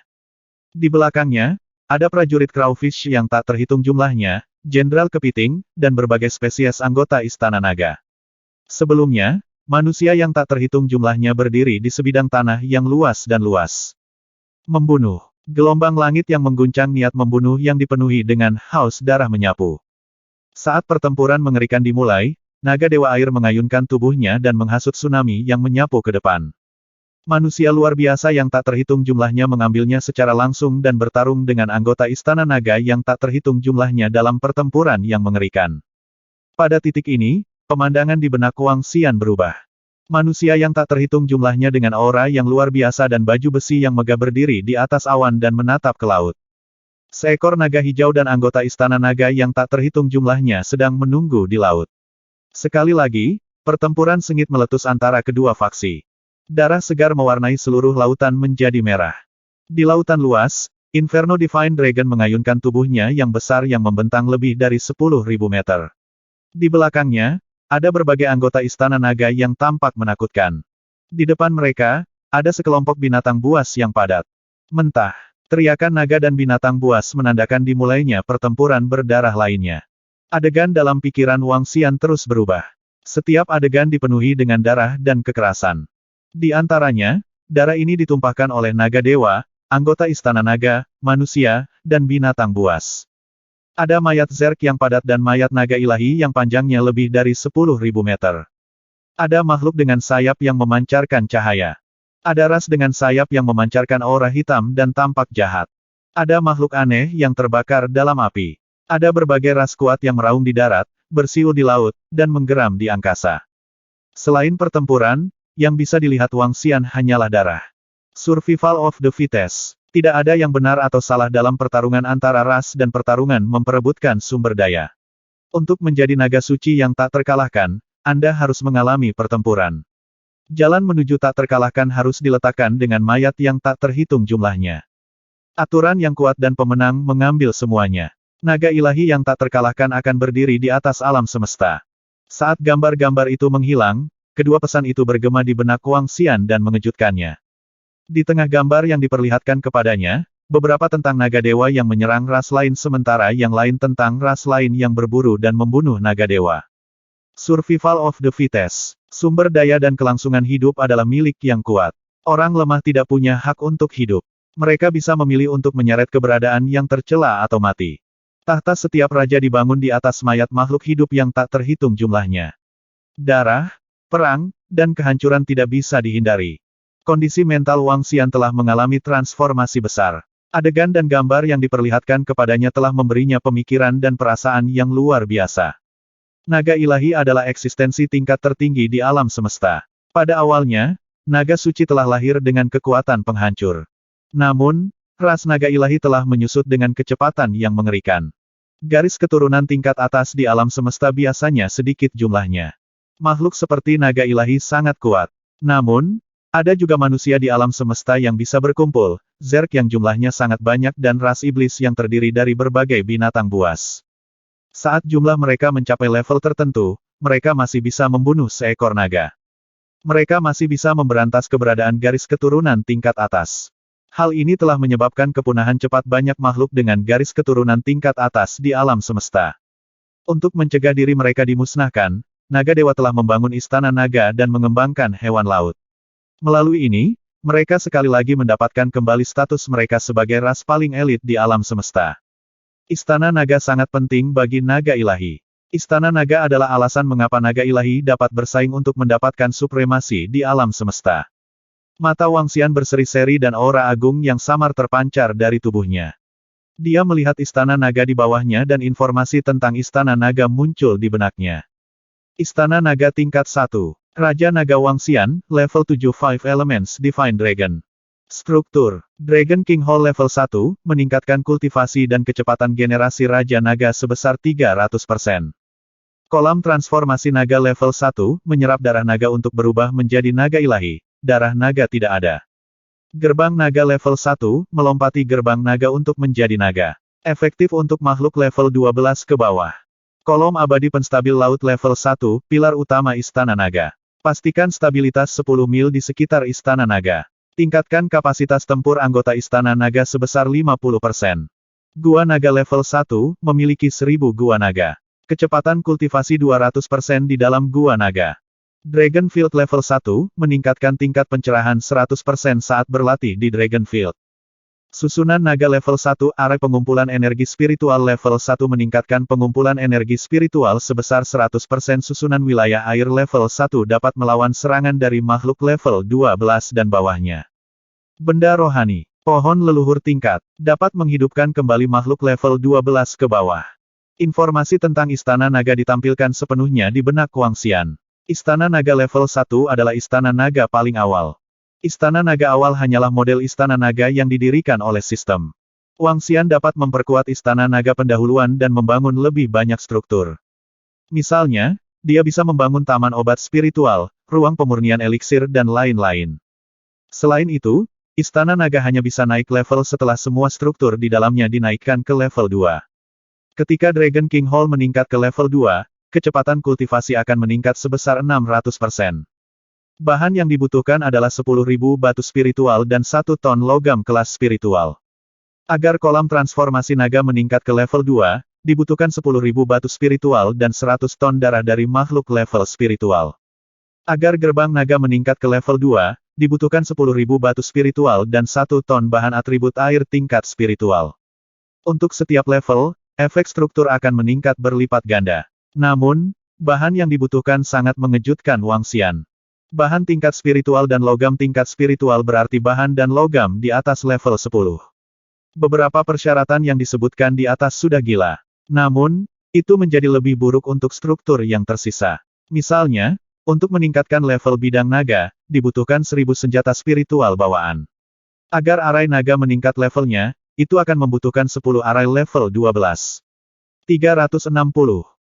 Di belakangnya, ada prajurit Crawfish yang tak terhitung jumlahnya, jenderal kepiting, dan berbagai spesies anggota Istana Naga. Sebelumnya, manusia yang tak terhitung jumlahnya berdiri di sebidang tanah yang luas dan luas. Membunuh. Gelombang langit yang mengguncang niat membunuh yang dipenuhi dengan haus darah menyapu. Saat pertempuran mengerikan dimulai, naga dewa air mengayunkan tubuhnya dan menghasut tsunami yang menyapu ke depan. Manusia luar biasa yang tak terhitung jumlahnya mengambilnya secara langsung dan bertarung dengan anggota Istana Naga yang tak terhitung jumlahnya dalam pertempuran yang mengerikan. Pada titik ini, pemandangan di benak Wang Xian berubah. Manusia yang tak terhitung jumlahnya dengan aura yang luar biasa dan baju besi yang megah berdiri di atas awan dan menatap ke laut. Seekor naga hijau dan anggota Istana Naga yang tak terhitung jumlahnya sedang menunggu di laut. Sekali lagi, pertempuran sengit meletus antara kedua faksi. Darah segar mewarnai seluruh lautan menjadi merah. Di lautan luas, Inferno Divine Dragon mengayunkan tubuhnya yang besar yang membentang lebih dari 10.000 meter. Di belakangnya, ada berbagai anggota Istana Naga yang tampak menakutkan. Di depan mereka, ada sekelompok binatang buas yang padat. Mentah. Teriakan naga dan binatang buas menandakan dimulainya pertempuran berdarah lainnya. Adegan dalam pikiran Wang Xian terus berubah. Setiap adegan dipenuhi dengan darah dan kekerasan. Di antaranya, darah ini ditumpahkan oleh naga dewa, anggota Istana Naga, manusia, dan binatang buas. Ada mayat Zerg yang padat dan mayat naga ilahi yang panjangnya lebih dari 10.000 meter. Ada makhluk dengan sayap yang memancarkan cahaya. Ada ras dengan sayap yang memancarkan aura hitam dan tampak jahat. Ada makhluk aneh yang terbakar dalam api. Ada berbagai ras kuat yang meraung di darat, bersiul di laut, dan menggeram di angkasa. Selain pertempuran, yang bisa dilihat Wang Xian hanyalah darah. Survival of the fittest. Tidak ada yang benar atau salah dalam pertarungan antara ras dan pertarungan memperebutkan sumber daya. Untuk menjadi naga suci yang tak terkalahkan, Anda harus mengalami pertempuran. Jalan menuju tak terkalahkan harus diletakkan dengan mayat yang tak terhitung jumlahnya. Aturan yang kuat dan pemenang mengambil semuanya. Naga ilahi yang tak terkalahkan akan berdiri di atas alam semesta. Saat gambar-gambar itu menghilang, kedua pesan itu bergema di benak Wang Xian dan mengejutkannya. Di tengah gambar yang diperlihatkan kepadanya, beberapa tentang naga dewa yang menyerang ras lain sementara yang lain tentang ras lain yang berburu dan membunuh naga dewa. Survival of the fittest. Sumber daya dan kelangsungan hidup adalah milik yang kuat. Orang lemah tidak punya hak untuk hidup. Mereka bisa memilih untuk menyeret keberadaan yang tercela atau mati. Tahta setiap raja dibangun di atas mayat makhluk hidup yang tak terhitung jumlahnya. Darah, perang, dan kehancuran tidak bisa dihindari. Kondisi mental Wang Xian telah mengalami transformasi besar. Adegan dan gambar yang diperlihatkan kepadanya telah memberinya pemikiran dan perasaan yang luar biasa. Naga ilahi adalah eksistensi tingkat tertinggi di alam semesta. Pada awalnya, naga suci telah lahir dengan kekuatan penghancur. Namun, ras naga ilahi telah menyusut dengan kecepatan yang mengerikan. Garis keturunan tingkat atas di alam semesta biasanya sedikit jumlahnya. Makhluk seperti naga ilahi sangat kuat. Namun, ada juga manusia di alam semesta yang bisa berkumpul, Zerg yang jumlahnya sangat banyak dan ras iblis yang terdiri dari berbagai binatang buas. Saat jumlah mereka mencapai level tertentu, mereka masih bisa membunuh seekor naga. Mereka masih bisa memberantas keberadaan garis keturunan tingkat atas. Hal ini telah menyebabkan kepunahan cepat banyak makhluk dengan garis keturunan tingkat atas di alam semesta. Untuk mencegah diri mereka dimusnahkan, naga dewa telah membangun istana naga dan mengembangkan hewan laut. Melalui ini, mereka sekali lagi mendapatkan kembali status mereka sebagai ras paling elit di alam semesta. Istana naga sangat penting bagi naga ilahi. Istana naga adalah alasan mengapa naga ilahi dapat bersaing untuk mendapatkan supremasi di alam semesta. Mata Wang Xian berseri-seri dan aura agung yang samar terpancar dari tubuhnya. Dia melihat istana naga di bawahnya dan informasi tentang istana naga muncul di benaknya. Istana Naga tingkat 1. Raja Naga Wang Xian, level 7 Five Elements Divine Dragon. Struktur Dragon King Hall level 1, meningkatkan kultivasi dan kecepatan generasi Raja Naga sebesar 300%. Kolam transformasi naga level 1, menyerap darah naga untuk berubah menjadi naga ilahi. Darah naga tidak ada. Gerbang naga level 1, melompati gerbang naga untuk menjadi naga. Efektif untuk makhluk level 12 ke bawah. Kolom abadi penstabil laut level 1, pilar utama Istana Naga. Pastikan stabilitas 10 mil di sekitar Istana Naga. Tingkatkan kapasitas tempur anggota Istana Naga sebesar 50%. Gua Naga level 1, memiliki 1000 Gua Naga. Kecepatan kultivasi 200% di dalam Gua Naga. Dragon Field level 1, meningkatkan tingkat pencerahan 100% saat berlatih di Dragon Field. Susunan naga level 1, area pengumpulan energi spiritual level 1 meningkatkan pengumpulan energi spiritual sebesar 100%. Susunan wilayah air level 1 dapat melawan serangan dari makhluk level 12 dan bawahnya. Benda rohani, pohon leluhur tingkat, dapat menghidupkan kembali makhluk level 12 ke bawah. Informasi tentang Istana Naga ditampilkan sepenuhnya di benak Wang Xian. Istana Naga level 1 adalah Istana Naga paling awal. Istana Naga awal hanyalah model Istana Naga yang didirikan oleh sistem. Wang Xian dapat memperkuat Istana Naga pendahuluan dan membangun lebih banyak struktur. Misalnya, dia bisa membangun taman obat spiritual, ruang pemurnian eliksir dan lain-lain. Selain itu, Istana Naga hanya bisa naik level setelah semua struktur di dalamnya dinaikkan ke level 2. Ketika Dragon King Hall meningkat ke level 2, kecepatan kultivasi akan meningkat sebesar 600%. Bahan yang dibutuhkan adalah 10.000 batu spiritual dan 1 ton logam kelas spiritual. Agar kolam transformasi naga meningkat ke level 2, dibutuhkan 10.000 batu spiritual dan 100 ton darah dari makhluk level spiritual. Agar gerbang naga meningkat ke level 2, dibutuhkan 10.000 batu spiritual dan 1 ton bahan atribut air tingkat spiritual. Untuk setiap level, efek struktur akan meningkat berlipat ganda. Namun, bahan yang dibutuhkan sangat mengejutkan Wang Xian. Bahan tingkat spiritual dan logam tingkat spiritual berarti bahan dan logam di atas level 10. Beberapa persyaratan yang disebutkan di atas sudah gila. Namun, itu menjadi lebih buruk untuk struktur yang tersisa. Misalnya, untuk meningkatkan level bidang naga, dibutuhkan 1000 senjata spiritual bawaan. Agar arai naga meningkat levelnya, itu akan membutuhkan 10 arai level 12. 360.